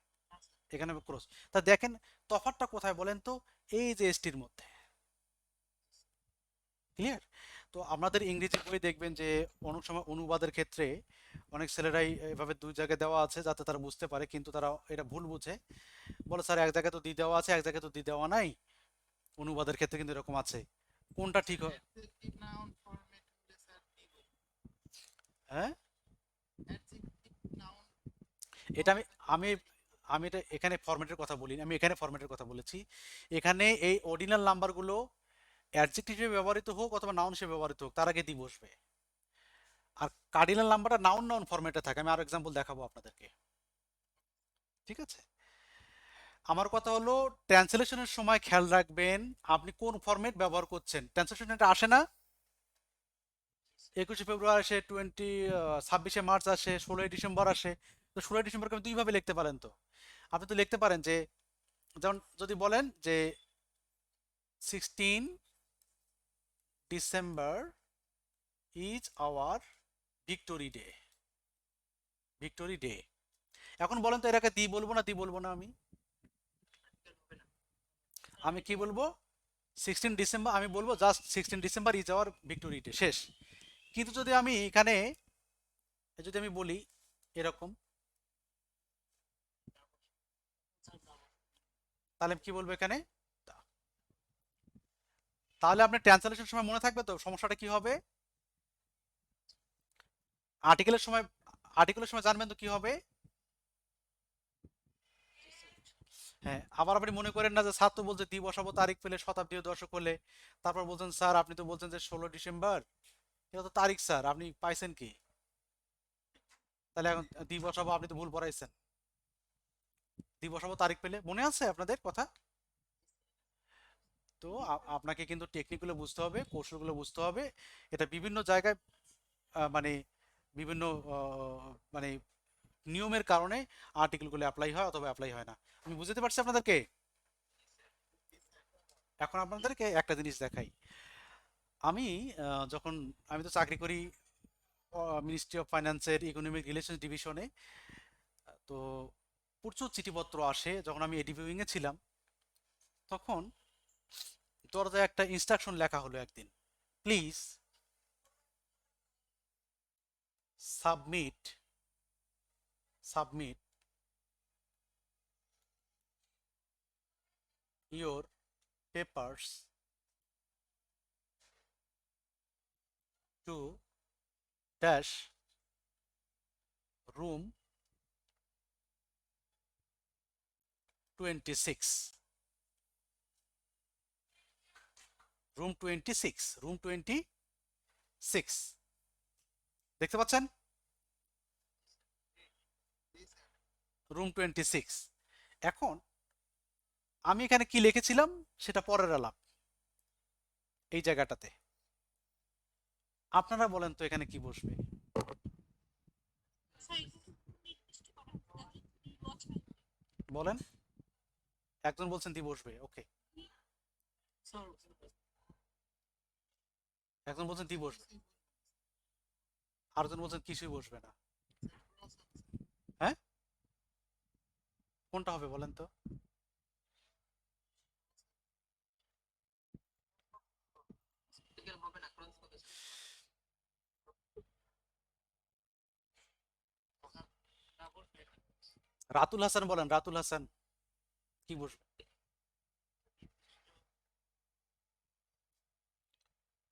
এখানে ক্রস। তা দেখেন তফাৎটা কোথায় বলেন তো? এই যে এসটির মধ্যে। ক্লিয়ার? তো আপনাদের ইংরেজি বই দেখবেন যে অনেক সময় অনুবাদের ক্ষেত্রে অনেক ছেলেরাই এভাবে দুই জায়গায় দেওয়া আছে যাতে তারা বুঝতে পারে, কিন্তু তারা এটা ভুল বুঝে, বলে স্যার এক জায়গায় তো দি দেওয়া আছে, এক জায়গায় তো দি দেওয়া নাই। অনুবাদের ক্ষেত্রে কিন্তু এরকম আছে, কোনটা ঠিক হয়? অ্যাডজেক্টিভ নাউন ফরম্যাট হলে স্যার কি বলবো? হ্যাঁ, অ্যাডজেক্টিভ নাউন এটা আমি আমি এটা এখানে ফরম্যাটের কথা বলিনি, আমি এখানে ফরম্যাটের কথা বলেছি। এখানে এই অর্ডিনাল নাম্বারগুলো অ্যাডজেক্টিভ হিসেবে ব্যবহৃত হোক অথবা নাউন হিসেবে ব্যবহৃত হোক তার আগে দি বসবে। আর কার্ডিনাল নাম্বারটা নাউন নাউন ফরম্যাটে থাকে। আমি আরো এক্সাম্পল দেখাবো আপনাদেরকে। ঠিক আছে? আমার কথা হলো ট্রান্সলেশনের সময় খেয়াল রাখবেন আপনি কোন ফরম্যাট ব্যবহার করছেন। ট্রান্সলেশন এটা আসে না 21শে ফেব্রুয়ারি আসে, 26শে মার্চ আসে, 16ই ডিসেম্বর আসে। তো 16ই ডিসেম্বরকে আপনি দুইভাবে লিখতে পারেন। তো আপনি তো লিখতে পারেন যে, যেমন যদি বলেন যে 16 December is our victory day, victory day. এখন বলেন তো এটাকে দি বলবো না দি বলবো না? আমি কি বলবো? 16 ডিসেম্বর আমি বলবো, just 16 December is our victory day, শেষ। কিন্তু যদি আমি এখানে যদি আমি বলি এরকম, তাহলে কি বলবো এখানে? তাহলে আপনি ট্রান্সলেশন সময় মনে থাকবে তো সমস্যাটা কি হবে? আর্টিকেলের সময়, আর্টিকেলের সময় জানবেন তো কি হবে? হ্যাঁ, আবার আপনি মনে করেন না যে স্যার তো বলছে দি বসাবো তারিখ পেলে শতাব্দী ও দশক হলে, তারপর বলছেন স্যার আপনি তো বলছেন যে 16 ডিসেম্বর, এটা তো তারিখ স্যার, আপনি পাইছেন কি? তাহলে এখন দি বসাবো, আপনি তো ভুল পড়াইছেন। দি বসাবো তারিখ পেলে, মনে আছে আপনাদের কথা? তো আপনাকে কিন্তু টেকনিকগুলো বুঝতে হবে, কৌশলগুলো বুঝতে হবে। এটা বিভিন্ন জায়গায় মানে বিভিন্ন মানে নিয়মের কারণে আর্টিকেলগুলো অ্যাপ্লাই হয় অথবা অ্যাপ্লাই হয় না। আমি বুঝতে পারছি আপনাদেরকে। এখন আপনাদেরকে একটা জিনিস দেখাই। আমি যখন আমি তো চাকরি করি মিনিস্ট্রি অফ ফাইন্যান্সের ইকোনমিক রিলেশনস ডিভিশনে। তো প্রচুর চিঠিপত্র আসে। যখন আমি এডি ভিউইং এ ছিলাম তখন দরজায় একটা ইনস্ট্রাকশন লেখা হলো একদিন, please submit submit your papers to dash room 26, room 26, room 26 দেখতে পাচ্ছেন? রুম 26। এখন আমি এখানে কি লিখেছিলাম সেটা পরের আলাপ। এই জায়গাটাতে আপনারা বলেন তো এখানে কি বসবে? বলেন। একজন বলছেন দি বসবে, ওকে। একজন বলছেন দি বসবে, আরেকজন বলছেন কিছুই বসবে না। হ্যাঁ, কোনটা হবে বলেন তো? রাতুল হাসান বলেন, রাতুল হাসান কি বসবে?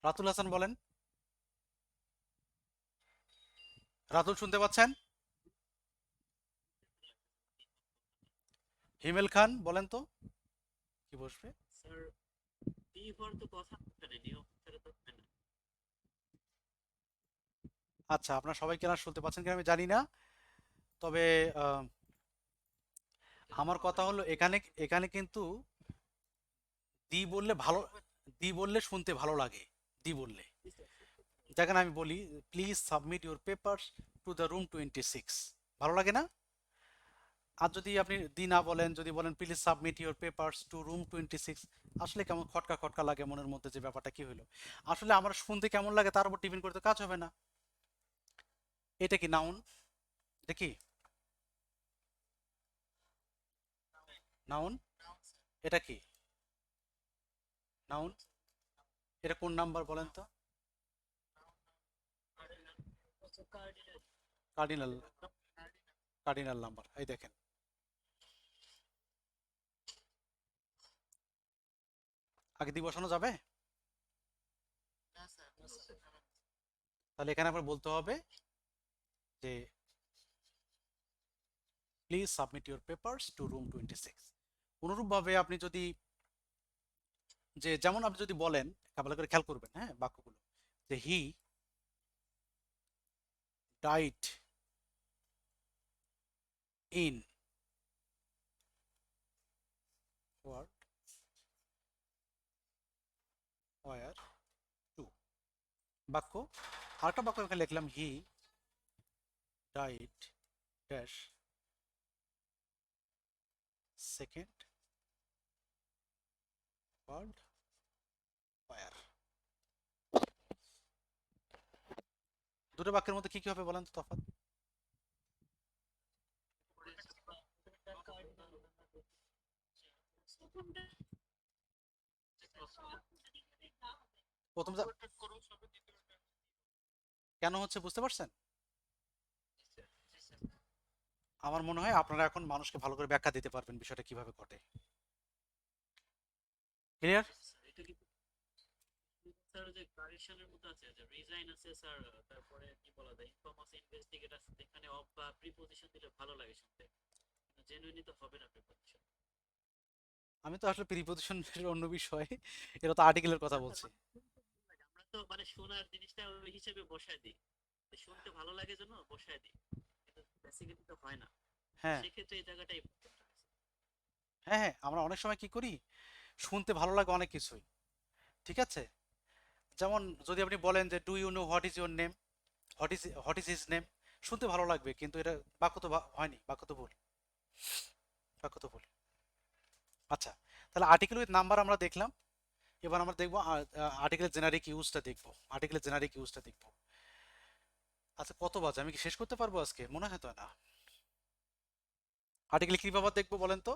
রাতুল হাসান বলেন। রাতুল শুনতে পাচ্ছেন? হিমেল খান বলেন তো কি বসবে? স্যার বি হওয়ার তো কথা মানে নিয়ম ছাড়া তো হয় না। আচ্ছা, আপনারা সবাই কেনা শুনতে পাচ্ছেন কিনা আমি জানি না, তবে আহ, আমার কথা হলো এখানে এখানে কিন্তু দি বললে ভালো, দি বললে শুনতে ভালো লাগে, দি বললে। দেখেন আমি বলি, please submit your papers to the room 26, ভালো লাগে না? আর যদি আপনি দি না বলেন, যদি বলেন please submit your papers to room 26, আসলে কেমন খটকা খটকা লাগে মনের মধ্যে, যে ব্যাপারটা কি হলো। আসলে আমার শুনতে কেমন লাগে তার উপর টিফিন করতে কাজ হবে না। এটা কি নাউন? দেখি নাউন, এটা কি নাউন? এটা কোন নাম্বার বলেন তো? কার্ডিনাল, কার্ডিনাল নাম্বার, এই দেখেন। আগে দিয়ে বসানো যাবে? না স্যার, তাহলে এখানে আবার বলতে হবে যে please submit your papers to room 26। অনুরূপভাবে আপনি যদি, যে যেমন আপনি যদি বলেন, ভালো করে খেয়াল করবেন হ্যাঁ বাক্যগুলো, যে he died in world war two, বাক্য। আরেকটা বাক্য এখানে লিখলাম, he died dash second world war. দুটো বাক্যের মধ্যে কি কি হবে বলেন তো তফাৎ? প্রথম কেন হচ্ছে বুঝতে পারছেন? আমার মনে হয় আপনারা এখন মানুষকে ভালো করে ব্যাখ্যা দিতে পারবেন বিষয়টা কিভাবে ঘটে। ক্লিয়ার? এটা কিন্তু স্যার যে কারেকশনের মধ্যে আছে, যে রিজাইন আছে স্যার, তারপরে কি বলা যায় ইনফরমাস ইনভেস্টিগেট আছে, এখানে অফ বা প্রিপজিশন দিলে ভালো লাগে শুনতে, কিন্তু জেনুইনলি তো হবে না প্রিপজিশন। আমি তো আসলে প্রিপজিশনের অন্য বিষয়, এটা তো আর্টিকেলের কথা বলছি। আমরা তো মানে শোনার জিনিসটা ওই হিসেবে বসায় দিই, শুনতে ভালো লাগে জন্য বসায় দিই, কিন্তু হ্যাঁ সেক্ষেত্রে এই জায়গাটাই important আছে। হ্যাঁ হ্যাঁ, আমরা অনেক সময় কি করি, শুনতে ভালো লাগে অনেক কিছুই, ঠিক আছে। যেমন যদি আপনি বলেন যে do you know what is your name, what is his name, শুনতে ভালো লাগবে কিন্তু এটা বাক্য তো হয়নি, বাক্য তো ভুল, বাক্য তো ভুল। আচ্ছা, তাহলে আর্টিকেল উইথ নাম্বার আমরা দেখলাম। এবার আমরা দেখবো আর্টিকেলের জেনারিক ইউজটা দেখবো, আর্টিকেলের জেনারিক ইউজটা দেখবো। আচ্ছা কত বাজে, আমি কি শেষ করতে পারবো আজকে? মনে হয় তো না। আর্টিকেল কি ব্যাপার দেখবো বলেন তো?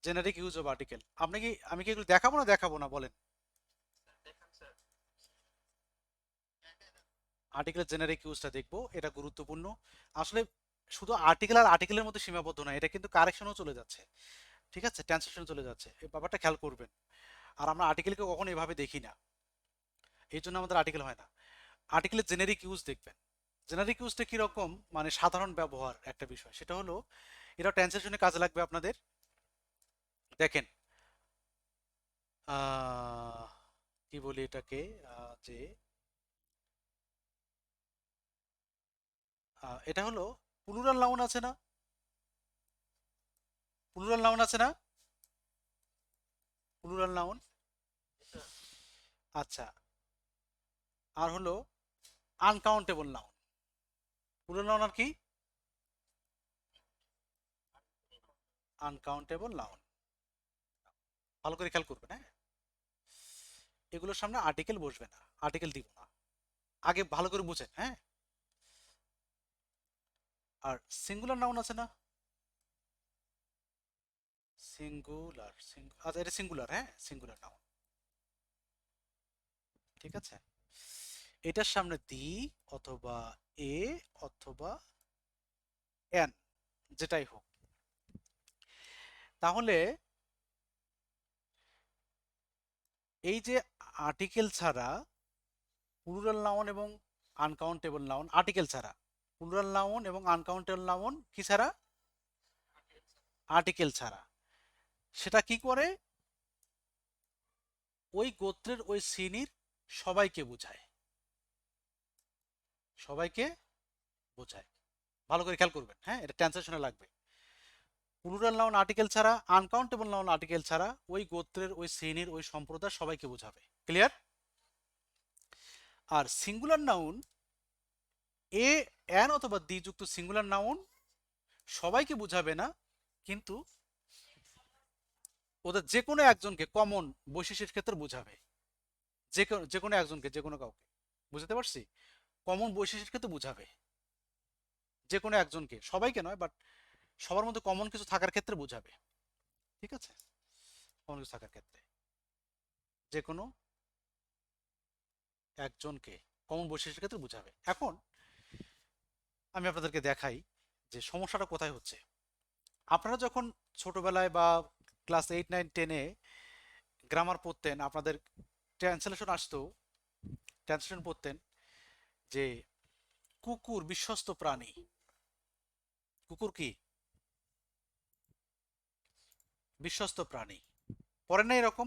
Generic use of article. আপনি কি, আমি কি এগুলো দেখাবো না দেখাবো না বলেন? দেখান স্যার। আর্টিকেলের জেনারিক ইউজটা দেখবো, এটা গুরুত্বপূর্ণ। আসলে শুধু আর্টিকেল আর আর্টিকেলের মধ্যে সীমাবদ্ধ না, এটা কিন্তু কারেকশনও চলে যাচ্ছে, ঠিক আছে, ট্রান্সলেশন চলে যাচ্ছে, এই ব্যাপারটা খেয়াল করবেন। আর আমরা আর্টিকেলকে কখনো এভাবে দেখি না, এই জন্য আমাদের আর্টিকেল হয় না। আর্টিকেলের জেনারিক ইউজ দেখবেন। জেনারিক ইউজটা কিরকম, মানে সাধারণ ব্যবহার একটা বিষয়, সেটা হলো এটা ট্রান্সলেশনে কাজে লাগবে আপনাদের। দেখেন কি বলি এটাকে, যে এটা হলো প্লুরাল নাউন আছে না, প্লুরাল নাউন আছে না, প্লুরাল নাউন। আচ্ছা, আর হলো আনকাউন্টেবল নাউন। প্লুরাল নাউন আর কি? Uncountable noun. ভালো করে খেয়াল করবেন, হ্যাঁ, এগুলোর সামনে আর্টিকেল বসবে না, আর্টিকেল দিব না, আগে ভালো করে বুঝেন, হ্যাঁ। আর সিঙ্গুলার নাউন আছে না, সিঙ্গুলার, আচ্ছা এটা সিঙ্গুলার, হ্যাঁ সিঙ্গুলার নাউন, ঠিক আছে। এটার সামনে দি অথবা এ অথবা এন, যেটাই হোক। তাহলে এই যে আর্টিকেল ছাড়া প্লুরাল নাউন এবং আনকাউন্টেবল নাউন, আর্টিকেল ছাড়া প্লুরাল নাউন এবং আনকাউন্টেবল নাউন কি ছাড়া, আর্টিকেল ছাড়া, সেটা কি করে, ওই গোত্রের ওই শ্রেণীর সবাইকে বোঝায়, সবাইকে বোঝায়। ভালো করে খেয়াল করবেন, হ্যাঁ, এটা ট্রান্সলেশনে লাগবে। প্লুরাল নাউন আর্টিকেল ছাড়া, আনকাউন্টেবল নাউন আর্টিকেল ছাড়া ওই গোত্রের ওই শ্রেণীর ওই সম্প্রদায় সবাইকে বোঝাবে, ক্লিয়ার। আর সিঙ্গুলার নাউন এ এন অথবা দি যুক্ত সিঙ্গুলার নাউন সবাইকে বোঝাবে না, কিন্তু ওদের যে কোনো একজনকে কমন বৈশিষ্ট্যের ক্ষেত্রে বোঝাবে, যে কোনো একজনকে, যে কোনো কাউকে, বুঝতে পারছি, কমন বৈশিষ্ট্যের ক্ষেত্রে বোঝাবে, যে কোনো একজনকে, সবাইকে নয়, বাট সবার মধ্যে কমন কিছু থাকার ক্ষেত্রে বোঝাবে, ঠিক আছে, কমন কিছু থাকার ক্ষেত্রে যে কোনো একজনকে কমন বৈশিষ্ট্যের ক্ষেত্রে বোঝাবে। এখন আমি আপনাদেরকে দেখাই যে সমস্যাটা কোথায় হচ্ছে। আপনারা যখন ছোটবেলায় বা ক্লাস 8, 9, 10-এ গ্রামার পড়তেন, আপনাদের ট্রান্সলেশন আসতো, ট্রান্সলেশন পড়তেন যে কুকুর বিশ্বস্ত প্রাণী, কুকুর কি বিশ্বস্ত প্রাণী, পড়েন না এরকম?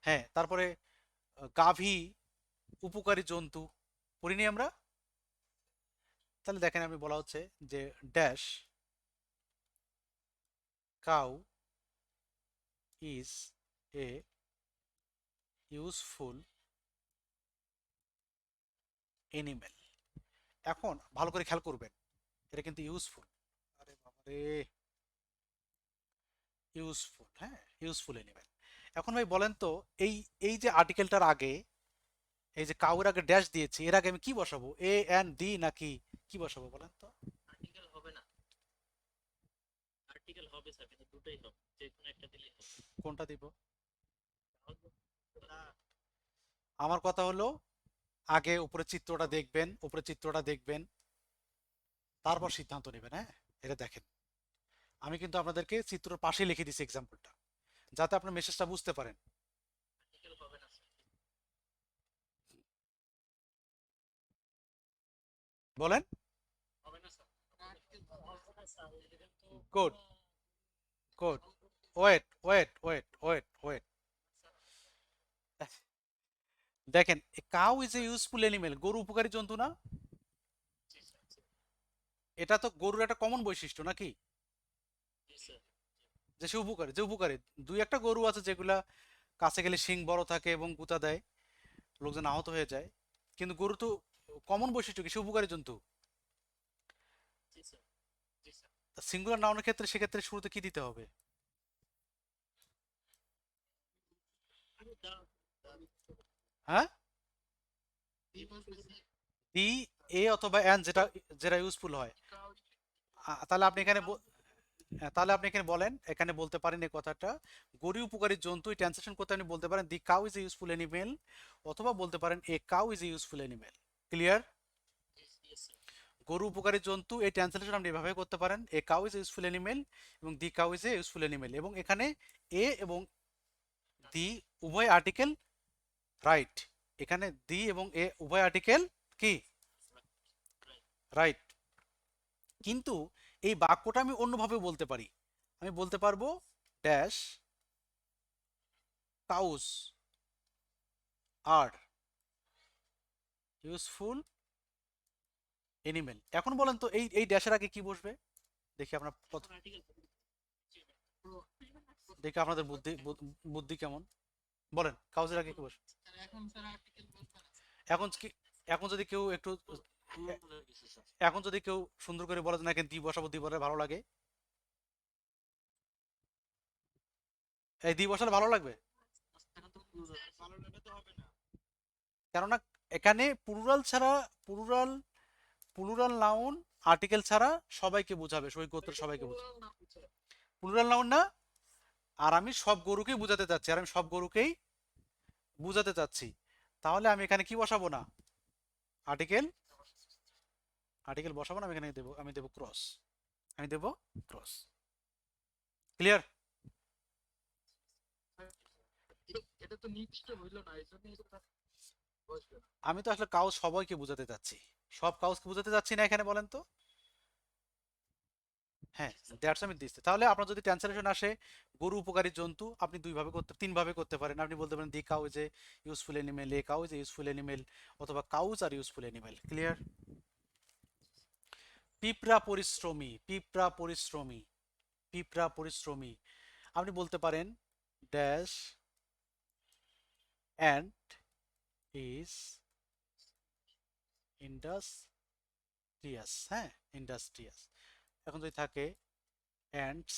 হ্যাঁ, তারপরে গাভী উপকারী জন্তু, পড়িনি আমরা? তাহলে দেখেন আমি বলা হচ্ছে যে dash cow is a useful animal. এখন ভালো করে খেয়াল করবেন, এটা কিন্তু ইউজফুল, আরে বাবারে, ইউজফুল, হ্যাঁ ইউজফুল এনিম্যাল। এখন ভাই বলেন তো, এই এই যে আর্টিকেলটার আগে, এই যে কাউর আগে ড্যাশ দিয়েছি, এর আগে আমি কি বসাবো, এ এন ডি নাকি কি বসাবো বলেন তো? আর্টিকেল হবে না, আর্টিকেল হবে স্যার, কিন্তু দুটোই হবে, যে কোনো একটা দিলেই হবে। কোনটা দিব? না, আমার কথা হলো আগে উপরে চিত্রটা দেখবেন, উপরে চিত্রটা দেখবেন, তারপর সিদ্ধান্ত নেবেন, হ্যাঁ। এটা দেখেন, আমি কিন্তু আপনাদেরকে চিত্রের পাশে লিখে দিছি এক্সাম্পলটা, যাতে আপনার মেসেজটা বুঝতে পারেন। আর্টিকেল হবে না স্যার। বলেন। হবে না স্যার। হবে না স্যার, এটা কিন্তু গুড, গুড, ওয়েট। দেখেন, cow is a useful animal, গরু উপকারী জন্তু না? জি এটা তো গরুর একটা কমন বৈশিষ্ট্য নাকি, জি স্যার। যে সে উপকারী, যে উপকারী। দুই একটা গরু আছে যেগুলা কাছে গেলে শিং বড় থাকে এবং গুতা দেয়, লোকজন আহত হয়ে যায়, কিন্তু গরু তো কমন বৈশিষ্ট্য কি, সে উপকারী জন্তু। জি স্যার। জি স্যার। সিঙ্গুলার নাউনের ক্ষেত্রে সেক্ষেত্রে শুরুতে কি দিতে হবে? হ্যাঁ, দি, এ অথবা এন, যেটা যেটা ইউজফুল হয়। তাহলে আপনি এখানে তাহলে আপনি এখানে বলেন, এখানে বলতে পারেন এই কথাটা, গরু উপকারী জন্তু, এই ট্রান্সলেশন করতে আপনি বলতে পারেন the cow is a useful animal, অথবা বলতে পারেন a cow is a useful animal. Clear? Yes sir. গরু উপকারী জন্তু, এই ট্রান্সলেশন আপনি এভাবে করতে পারেন, a cow is a useful animal এবং the cow is a useful animal, এবং এখানে এ এবং দি উভয় আর্টিকেল রাইট, এখানে দি এবং এ উভয় আর্টিকেল কি রাইট। কিন্তু এই বাক্যটা আমি অন্যভাবে বলতে পারি, আমি বলতে পারবো dash cows are useful animal. এখন বলেন তো এই এই ড্যাশের আগে কি বসবে, দেখি আপনার দেখি আপনাদের বুদ্ধি বুদ্ধি কেমন, বলেন কাউজের আগে কি বসবে? এখন স্যার আর্টিকেল বলবেন না। এখন কি, এখন যদি কেউ একটু, এখন যদি কেউ সুন্দর করে বলে যে না এখানে দি বসাবো, দি বলে ভালো লাগে, এই দি বসালে ভালো লাগবে, ভালো লাগে তো হবে না। কেননা এখানে প্লুরাল ছাড়া, প্লুরাল প্লুরাল নাউন আর্টিকেল ছাড়া সবাইকে বোঝাবে, সই গোত্রের সবাইকে বোঝাবে, প্লুরাল নাউন না। আর আমি সব গরুকেই বোঝাতে চাচ্ছি, আর আমি সব গরুকেই বোঝাতে চাচ্ছি, তাহলে আমি এখানে কি বসাবো না, আর্টিকেল, আর্টিকেল বসাবো না, আমি এখানে দেবো, আমি দেবো ক্রস, আমি দেবো ক্রস। ক্লিয়ার? এটা তো নির্দিষ্ট হইলো না, এই জন্য বসবে না। আমি তো আসলে কাউজ সবাইকে বোঝাতে চাচ্ছি, সব কাউজকে বোঝাতে চাচ্ছি না এখানে, বলেন তো। হ্যাঁ, দ্যাটস আমি দিচ্ছি। তাহলে আপনার যদি ট্রান্সলেশন আসে গরু উপকারী জন্তু, আপনি দুইভাবে করতে, তিনভাবে করতে পারেন। আপনি বলতে পারেন the cow is a useful animal, A cow is a useful animal, অথবা cows are useful animal. Clear? পিঁপড়া পরিশ্রমী, পিঁপড়া পরিশ্রমী, পিঁপড়া পরিশ্রমী। আপনি বলতে পারেন ড্যাশ অ্যান্ড ইজ ইন্ডাস্ট্রিয়াস, হ্যাঁ ইন্ডাস্ট্রিয়াস। এখন যদি থাকে অ্যান্ডস,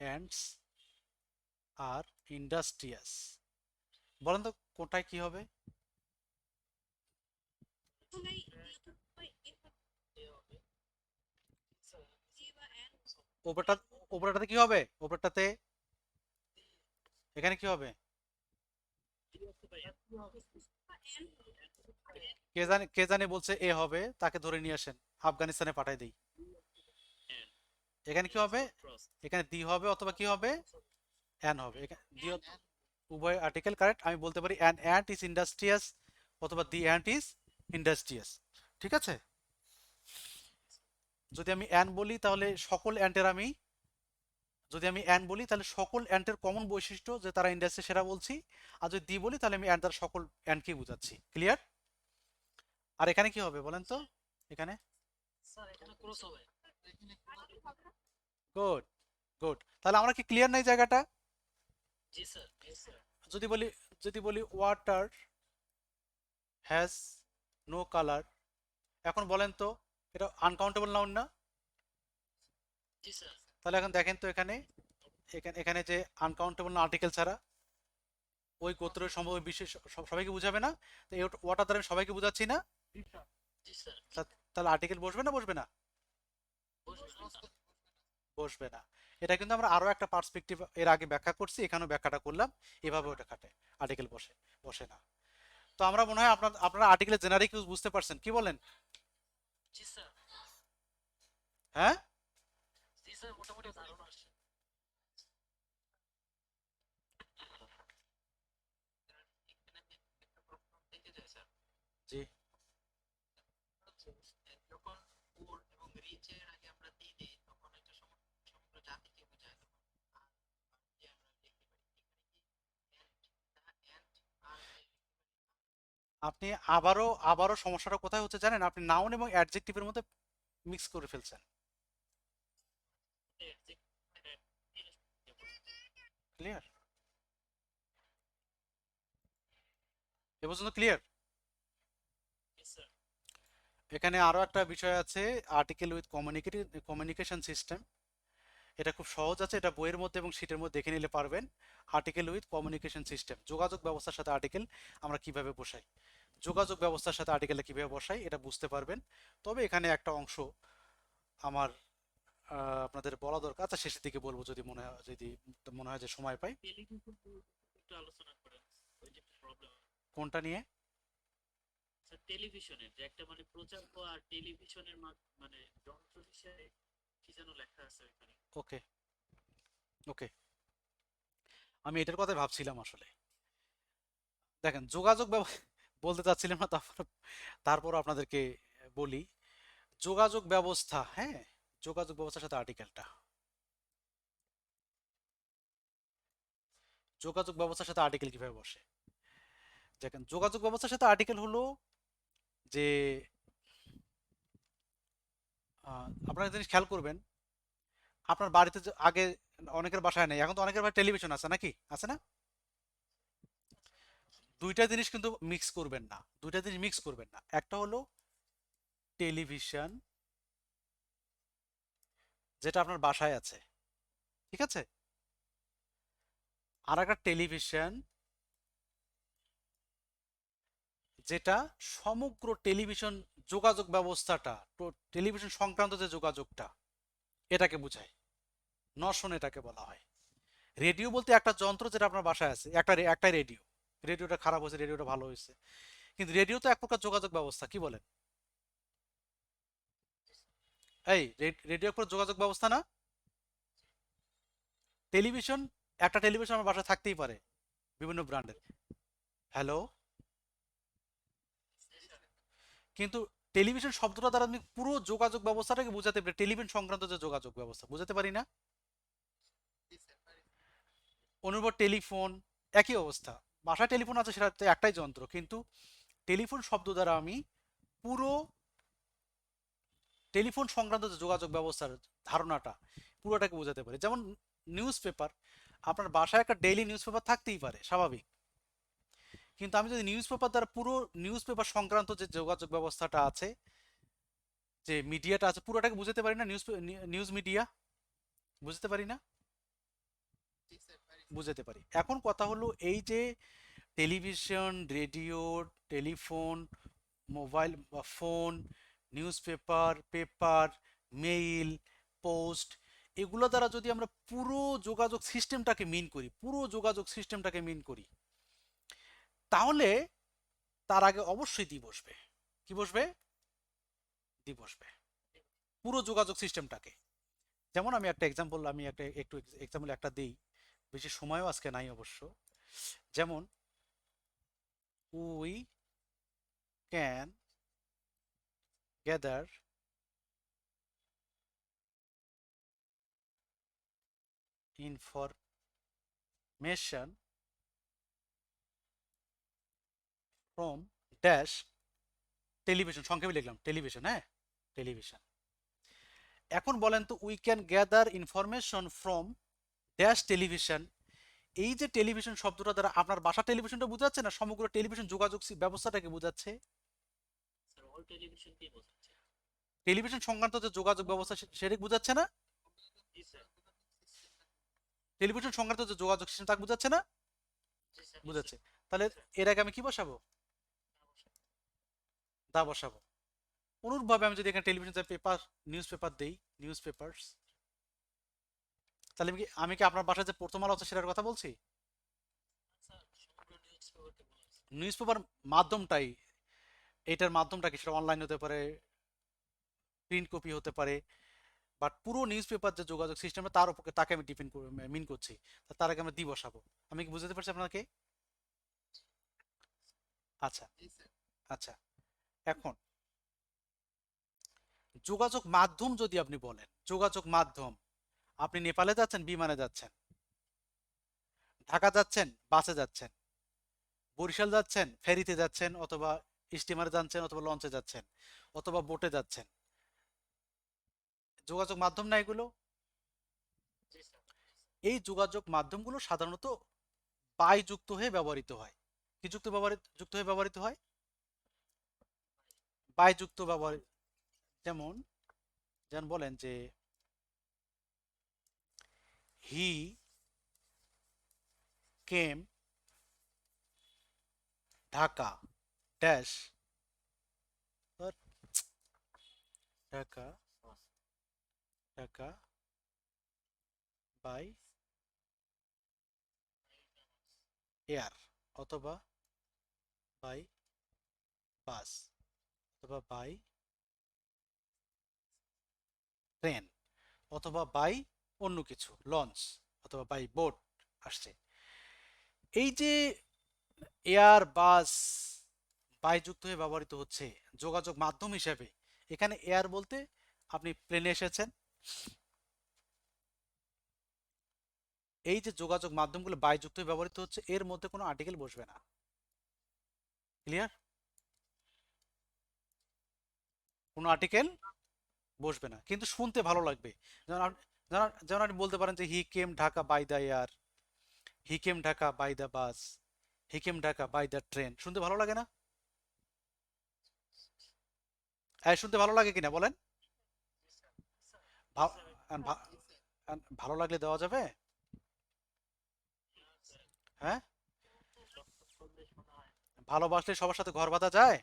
অ্যান্ডস আর ইন্ডাস্ট্রিয়াস, বলেন তো কোনটায় কি হবে? ওপরটা, ওপরটাতে কি হবে, ওপরটাতে এখানে কি হবে? কে জানে, কে জানে বলছে এ হবে, তাকে ধরে নিয়ে আসেন, আফগানিস্তানে পাঠাই দেই। এখানে কি হবে, এখানে দি হবে অথবা কি হবে, অ্যান হবে। এখানে দি উভয় আর্টিকেল কারেক্ট, আমি বলতে পারি অ্যান অ্যান্ট ইজ ইন্ডাস্ট্রিয়াস অথবা দি অ্যান্ট ইজ ইন্ডাস্ট্রিয়াস। ঠিক আছে? যদি আমি অ্যান বলি তাহলে সকল অ্যান্টের আমি, যদি আমি অ্যান বলি তাহলে সকল অ্যান্টের কমন বৈশিষ্ট্য যে তারা ইন্ডাস্ট্রি সেটা বলছি, আর যদি দি বলি তাহলে আমি অ্যান্ট দ্বারা সকল অ্যান্টকেই বোঝাচ্ছি। ক্লিয়ার? আর এখানে কি হবে বলেন তো, এখানে স্যার এখানে ক্রস হবে। Good, good. তাহলে আমরা কি ক্লিয়ার নাই জায়গাটা? জি স্যার। Yes sir. যদি বলি, যদি বলি ওয়াটার হ্যাজ নো কালার, এখন বলেন তো এটা আনকাউন্টেবল নাউন না? জি স্যার। তাহলে এখন দেখেন তো এখানে, এখানে এখানে যে আনকাউন্টেবল না আর্টিকেল ছাড়া, ওই গোত্রের সম্ভব বিশেষ সবাইকে বুঝাবে না, তো এই ওয়াটার দ্বারা আমি সবাইকে বুঝাচ্ছি না, জি স্যার। তাহলে আর্টিকেল বসবে না বসবে না? বসবে না। বসবে না। এটা কিন্তু আমরা আরো একটা পার্সপেক্টিভ এর আগে ব্যাখ্যা করছি, এখানেও ব্যাখ্যাটা করলাম, এভাবে ওটা খাটে, আর্টিকেল বসে, বসে না। তো আমরা মনে হয় আপনারা আর্টিকেলের জেনারিক ইউজ বুঝতে পারছেন, কি বলেন? জি স্যার। হ্যাঁ, জি স্যার, মোটামুটি ধারণা আসছে। জি। যখন পোর এবং রিচের আগে আমরা দিয়ে দিই তখন একটা সমগ্র জাতিকে বোঝায়, তখন আর যে আমরা দেখতে পারি এখানে কি and আর আপনি আবারও আবারও সমস্যাটা কোথায় হচ্ছে জানেন, আপনি নাউন এবং অ্যাডজেক্টিভের মধ্যে মিক্স করে ফেলছেন। ক্লিয়ার? এ পর্যন্ত ক্লিয়ার? Yes, sir. এখানে আরো একটা বিষয় আছে, আর্টিকেল উইথ কমিউনিকেশন সিস্টেম। এটা খুব সহজ আছে, এটা বইয়ের মধ্যে এবং শীটের মধ্যে দেখে নিলে পারবেন। আর্টিকেল উইথ কমিউনিকেশন সিস্টেম, যোগাযোগ ব্যবস্থার সাথে আর্টিকেল আমরা কিভাবে বসাই, যোগাযোগ ব্যবস্থার সাথে আর্টিকেলটা কিভাবে বসাই এটা বুঝতে পারবেন। তবে এখানে একটা অংশ আমার আপনাদের বলা দরকার, আচ্ছা শেষের দিকে বলবো যদি মনে হয় যে সময় পাই। টেলিভিশন একটু আলোচনা করেন, ওই যে প্রবলেম। কোনটা নিয়ে? স্যার টেলিভিশনের যে একটা মানে প্রচার আর টেলিভিশনের মানে যন্ত্র হিসেবে কি যেন লেখা আছে ওইখানে। ওকে ওকে, আমি এটার কথাই ভাবছিলাম আসলে। দেখেন যোগাযোগ বলতে চাচ্ছিলাম না, তারপর আপনাদেরকে বলি। যোগাযোগ ব্যবস্থা, হ্যাঁ, যোগাযোগ ব্যবস্থার সাথে আর্টিকেলটা, যোগাযোগ ব্যবস্থার সাথে আর্টিকেল কিভাবে বসে। দেখেন যোগাযোগ ব্যবস্থার সাথে আর্টিকেল হলো যে আপনারা একটা জিনিস খেয়াল করবেন, আপনার বাড়িতে আগে অনেকের বাসায় নেই, এখন তো অনেকের বাসায় টেলিভিশন আছে নাকি, আছে না? দুইটা জিনিস কিন্তু মিক্স করবেন না, দুইটা জিনিস মিক্স করবেন না। একটা হলো টেলিভিশন যেটা আপনার বাসায় আছে, ঠিক আছে, আর একটা টেলিভিশন যেটা সমগ্র টেলিভিশন যোগাযোগ ব্যবস্থাটা, টেলিভিশন সংক্রান্ত যে যোগাযোগটা, এটাকে বোঝায়। নশন এটাকে বলা হয়। রেডিও বলতে একটা যন্ত্র যেটা আপনার বাসায় আছে, একটা রেডিও, রেডিওটা খারাপ হয়েছে, রেডিওটা ভালো হয়েছে, কিন্তু রেডিও তো এক প্রকার যোগাযোগ ব্যবস্থা, কি বলেন? এই রেডিও এক প্রকার যোগাযোগ ব্যবস্থা না? টেলিভিশন, একটা টেলিভিশন আমার বাসায় থাকতেই পারে বিভিন্ন ব্র্যান্ডের, হ্যালো, কিন্তু টেলিভিশন শব্দটা দ্বারা আমি পুরো যোগাযোগ ব্যবস্থাটাকে বোঝাতে পারি, টেলিভিশন সংক্রান্ত যে যোগাযোগ ব্যবস্থা বোঝাতে পারি না? অনুরূপ টেলিফোন, একই অবস্থা, বাসায় টেলিফোন আছে সেটা তো একটাই যন্ত্র, কিন্তু টেলিফোন শব্দ দ্বারা আমি পুরো টেলিফোন সংক্রান্ত যে যোগাযোগ ব্যবস্থার ধারণাটা পুরোটাকে বোঝাতে পারি। যেমন নিউজ পেপার, আপনার বাসায় একটা ডেইলি নিউজ পেপার থাকতেই পারে, স্বাভাবিক, কিন্তু আমি যদি নিউজ পেপার দ্বারা পুরো নিউজ পেপার সংক্রান্ত যে যোগাযোগ ব্যবস্থাটা আছে, যে মিডিয়াটা আছে, পুরোটাকে বুঝতে পারি না, নিউজ মিডিয়া বুঝতে পারি না? বুঝতে পারি। এখন কথা হলো এই যে টেলিভিশন, রেডিও, টেলিফোন, মোবাইল বা phone, news paper, mail, post, এগুলো দ্বারা যদি আমরা পুরো যোগাযোগ সিস্টেমটাকে মিন করি, পুরো যোগাযোগ সিস্টেমটাকে মিন করি, তাহলে তার আগে অবশ্যই দি বসবে। কি বসবে? দি বসবে পুরো যোগাযোগ সিস্টেমটাকে। যেমন আমি একটা এক্সাম্পল, আমি একটু এক্সাম্পল একটা দিই, বেশি সময়ও আজকে নাই অবশ্য। যেমন we can gather information from dash television, সংক্ষেপে লিখলাম টেলিভিশন, হ্যাঁ, টেলিভিশন। এখন বলেন তো we can gather information from dash television, এই যে টেলিভিশন শব্দটা দ্বারা আপনার বাসা টেলিভিশনটা বোঝাচ্ছে না, সমগ্র টেলিভিশন যোগাযোগ ব্যবস্থাটাকে বোঝাচ্ছে। স্যার অল টেলিভিশন কি বোঝাচ্ছে? টেলিভিশন সংক্রান্ত যে যোগাযোগ ব্যবস্থা সেটা বোঝাচ্ছে না? জি স্যার। টেলিভিশন সংক্রান্ত যে যোগাযোগ সিস্টেম তাকে বোঝাচ্ছে না? জি স্যার। বুঝাচ্ছে। তাহলে এর আগে আমি কি বসাবো? দা বসাবো। অনুরূপভাবে আমি যদি এখানে টেলিভিশন পেপার, নিউজ পেপার দেই, নিউজ পেপারস, তাহলে আমি কি আপনার বাসায় যে প্রথম আলো আছে সেটার কথা বলছি? স্যার সমগ্র নিউজ পেপারকে বলা হয়েছে। নিউজ পেপার মাধ্যমটাই, এটার মাধ্যমটা কি, সেটা অনলাইন হতে পারে, প্রিন্ট কপি হতে পারে, বাট পুরো নিউজ পেপার যে যোগাযোগ সিস্টেমটা তার উপর তাকে আমি ডিপেন্ড মিন করছি। তার আগে আমরা দি বসাবো। আমি কি বুঝতে পারছি আপনাকে? আচ্ছা আচ্ছা, এখন যোগাযোগ মাধ্যম যদি আপনি বলেন, যোগাযোগ মাধ্যম, আপনি নেপালে যাচ্ছেন, বিমানে যাচ্ছেন, ঢাকা যাচ্ছেন, বাসে যাচ্ছেন, বরিশাল যাচ্ছেন, ফেরিতে যাচ্ছেন, অথবা স্টিমারে যাচ্ছেন, অথবা লঞ্চে যাচ্ছেন, অথবা বোটে যাচ্ছেন, যোগাযোগ মাধ্যম না এগুলো? জি স্যার। এই যোগাযোগ মাধ্যমগুলো সাধারণত বাই যুক্ত হয়ে ব্যবহৃত হয়। কি যুক্ত হয়ে ব্যবহৃত হয়? বাই যুক্ত ব্যবহার। যেমন যেমন বলেন যে he came Dhaka dash Dhaka Dhaka by air অথবা বাই বাস অথবা বাই ট্রেন অথবা বাই অন্য কিছু লঞ্চ অথবা বাই বোট আসছে। এই যে এয়ার বাস বাই যুক্ত হয়ে ব্যবহৃত হচ্ছে যোগাযোগ মাধ্যম হিসেবে, এখানে এয়ার বলতে আপনি প্লেনে এসেছেন, এই যে যোগাযোগ মাধ্যমগুলো বাই যুক্ত হয়ে ব্যবহৃত হচ্ছে এর মধ্যে কোনো আর্টিকেল বসবে না। ক্লিয়ার? কোনো আর্টিকেল বসবে না, কিন্তু শুনতে ভালো লাগবে। যেমন আপনি বলতে পারেন যে he came Dhaka by the air, he came Dhaka by the bus, he came Dhaka by the train. শুনতে ভালো লাগে না? শুনতে ভালো লাগে কিনা বলেন? ভা- আন ভা- আন ভালো লাগলে দেওয়া যাবে? হ্যাঁ, করলে শোনা হয়। ভালোবাসলে সবার সাথে ঘর বাঁধা যায়?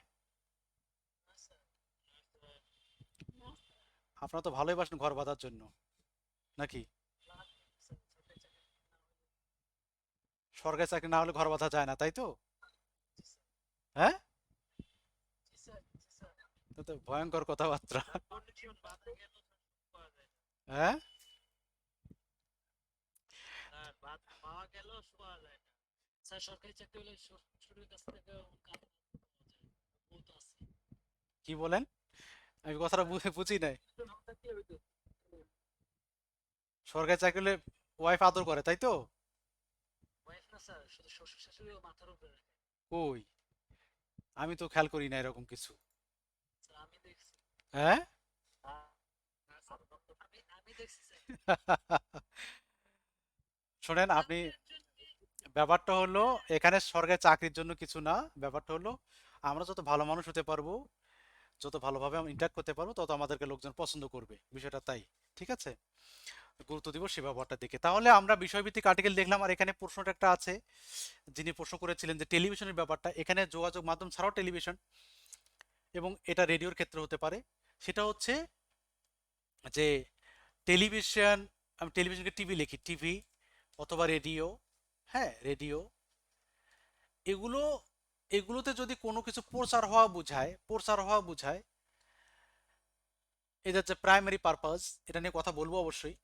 আপনারা তো ভালোই বাসেন ঘর বাঁধার জন্য, নাকি? সরকারি চাকরি না হলে ঘর বাঁধা যায় না, তাই তো? হ্যাঁ, এটা তো ভয়ঙ্কর কথাবার্তা। কন্ডিশন বাদে গেল পাওয়া যায় না। হ্যাঁ, আর বাদ পাওয়া গেল পাওয়া যায় না। স্যার সরকারি চাকরি হলে শ্বশুরের কাছ থেকে কাজ পাওয়া যায়, বউ তো আছে। কি বলেন? আমি কথাটা বুঝি নাই। নাম থাকলে হয়তো সরকারি চাকরি হলে ওয়াইফ আদর করে, তাই তো? ওয়াইফ না স্যার, শুধু শ্বশুর শাশুড়িও মাথার উপরে রাখে। ওই, আমি তো খেয়াল করি না এরকম কিছু। স্যার আমি দেখছি। হ্যাঁ। না স্যার, আমি দেখছি স্যার। শোনেন আপনি, ব্যাপারটা হলো এখানে সরকারি চাকরির জন্য কিছু না, ব্যাপারটা হলো আমরা যত ভালো মানুষ হতে পারবো, যত ভালোভাবে আমরা ইন্টারঅ্যাক্ট করতে পারবো, তত আমাদেরকে লোকজন পছন্দ করবে, বিষয়টা তাই। ঠিক আছে, গুরুত্ব দিব সে ব্যাপারটার দিকে। তাহলে আমরা বিষয়ভিত্তিক আর্টিকেল দেখলাম, আর এখানে প্রশ্নটা একটা আছে, যিনি প্রশ্ন করেছিলেন যে টেলিভিশনের ব্যাপারটা, এখানে যোগাযোগ মাধ্যম ছাড়াও টেলিভিশন, এবং এটা রেডিওর ক্ষেত্রে হতে পারে। সেটা হচ্ছে যে টেলিভিশন, আমি টেলিভিশনকে টিভি লিখি, টিভি অথবা রেডিও। হ্যাঁ, রেডিও, এগুলো, এগুলোতে যদি কোনো কিছু প্রচার হওয়া বোঝায়, এটা হচ্ছে প্রাইমারি পারপাস, এটা নিয়ে কথা বলবো অবশ্যই,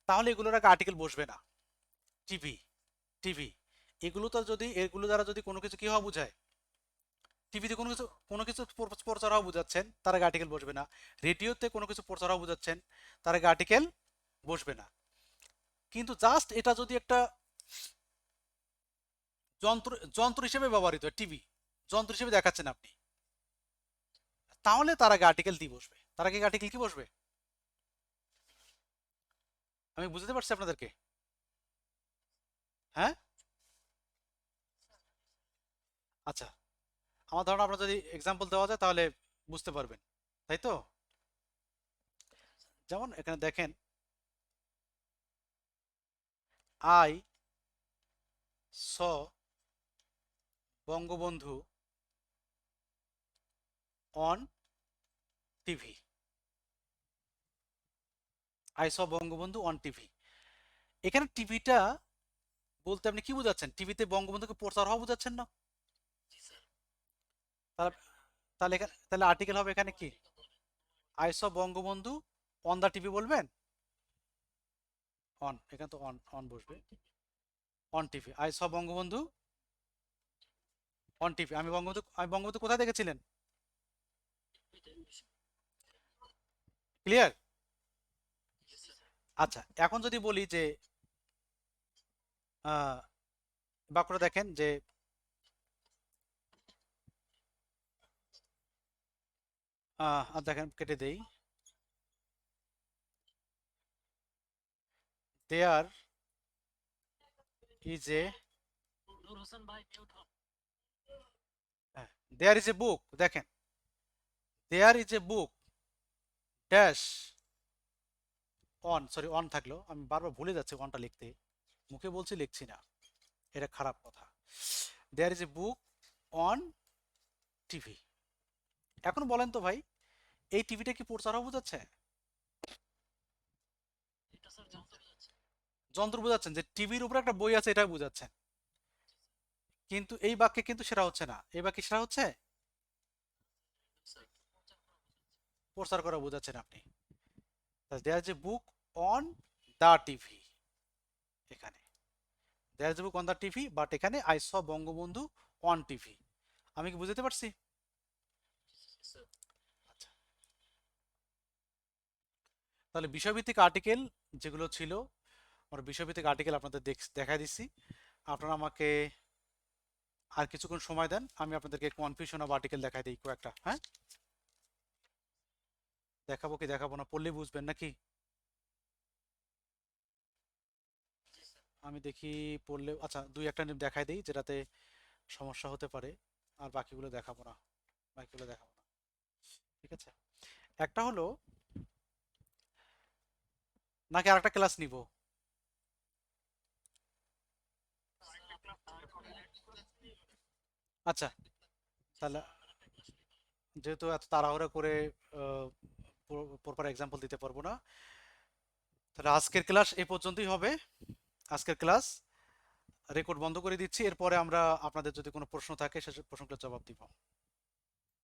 তাহলে এগুলোর আগে আর্টিকেল বসবে না। টিভি, টিভি, এগুলো তো যদি, এগুলো দ্বারা যদি কোনো কিছু কি হওয়া বোঝায়, টিভিতে কোনো কিছু প্রচার হওয়া বোঝাচ্ছেন, তার আগে আর্টিকেল বসবে না। রেডিওতে কোনো কিছু প্রচার হওয়া বোঝাচ্ছেন, তার আগে আর্টিকেল বসবে না। কিন্তু জাস্ট এটা যদি একটা যন্ত্র যন্ত্র হিসেবে ব্যবহৃত হয়, টিভি যন্ত্র হিসেবে দেখাচ্ছেন আপনি, তাহলে তার আগে আর্টিকেল দিয়ে বসবে। তার আগে আর্টিকেল কি বসবে? আমি বুঝতে পারছি আপনাদেরকে? হ্যাঁ, আচ্ছা, আমার ধারণা আপনার যদি এক্সাম্পল দেওয়া যায় তাহলে বুঝতে পারবেন, তাই তো? যেমন এখানে দেখেন, I saw Bangabandhu on TV, I saw Bangabandhu on TV. এখানে টিভিটা বলতে আপনি কি বোঝাচ্ছেন? টিভিতে বঙ্গবন্ধুকে প্রচার হওয়া বোঝাচ্ছেন না? জি স্যার। তাহলে তাহলে এখানে, তাহলে আর্টিকেল হবে এখানে কি? I saw Bangabandhu on the TV বলবেন? অন, এখানে তো অন অন বসবে, on TV, I saw Bangabandhu on TV. আমি বঙ্গবন্ধু কোথায় দেখেছিলেন? ক্লিয়ার? আচ্ছা, এখন যদি বলি যে বাক্যটা দেখেন যে আর দেখেন কেটে দেই, দেয়ার ইজ এ নূর হোসেন ভাই মিউট হন। দেয়ার ইজ এ বুক, দেখেন there is a book dash on, sorry on থাকলো, আমি বারবার ভুলে যাচ্ছি অনটা লিখতে, মুখে বলছি লিখছি না, এটা খারাপ কথা। There is a book on TV. এখন বলেন তো ভাই, এই টিভিটা কি প্রচার বোঝাচ্ছে? এটা স্যার যন্ত্র বোঝাচ্ছে। যন্ত্র বোঝাচ্ছেন, যে টিভির উপরে একটা বই আছে এটা বোঝাচ্ছেন, কিন্তু এই বাক্যে কিন্তু সেটা হচ্ছে না, এই বাক্যে সেটা হচ্ছে স্যার প্রচার করা বোঝাচ্ছেন আপনি। There is a book on the TV, এখানে there is a book on the TV, but এখানে I saw Bangabandhu on TV. আমি কি বুঝতে পারছি? স্যার আচ্ছা, তাহলে বিষয়ভিত্তিক আর্টিকেল যেগুলো ছিল, আমরা বিষয়ভিত্তিক আর্টিকেল আপনাদের দেখা দিচ্ছি। আপনারা আমাকে আর কিছুক্ষণ সময় দেন, আমি আপনাদেরকে কনফিউশন অফ আর্টিকেল দেখাই দিই কয়েকটা। হ্যাঁ, দেখাবো কি দেখাবো না পড়লেই বুঝবেন নাকি? আমি দেখি পড়লে, আচ্ছা দুই একটা দেখাই দিই যেটাতে সমস্যা হতে পারে, আর বাকিগুলো দেখাবো না, বাকিগুলো দেখাবো না, ঠিক আছে? একটা হলো, নাকি আরেকটা ক্লাস নিব? আচ্ছা, তাহলে যেহেতু এত তাড়াহুড়ো করে প্রপার এক্সাম্পল দিতে পারবো না, তাহলে আজকের ক্লাস এই পর্যন্তই হবে। আজকের ক্লাস রেকর্ড বন্ধ করে দিচ্ছি, এরপরে আমরা আপনাদের যদি কোনো প্রশ্ন থাকে সে প্রশ্নগুলোর জবাব দিব।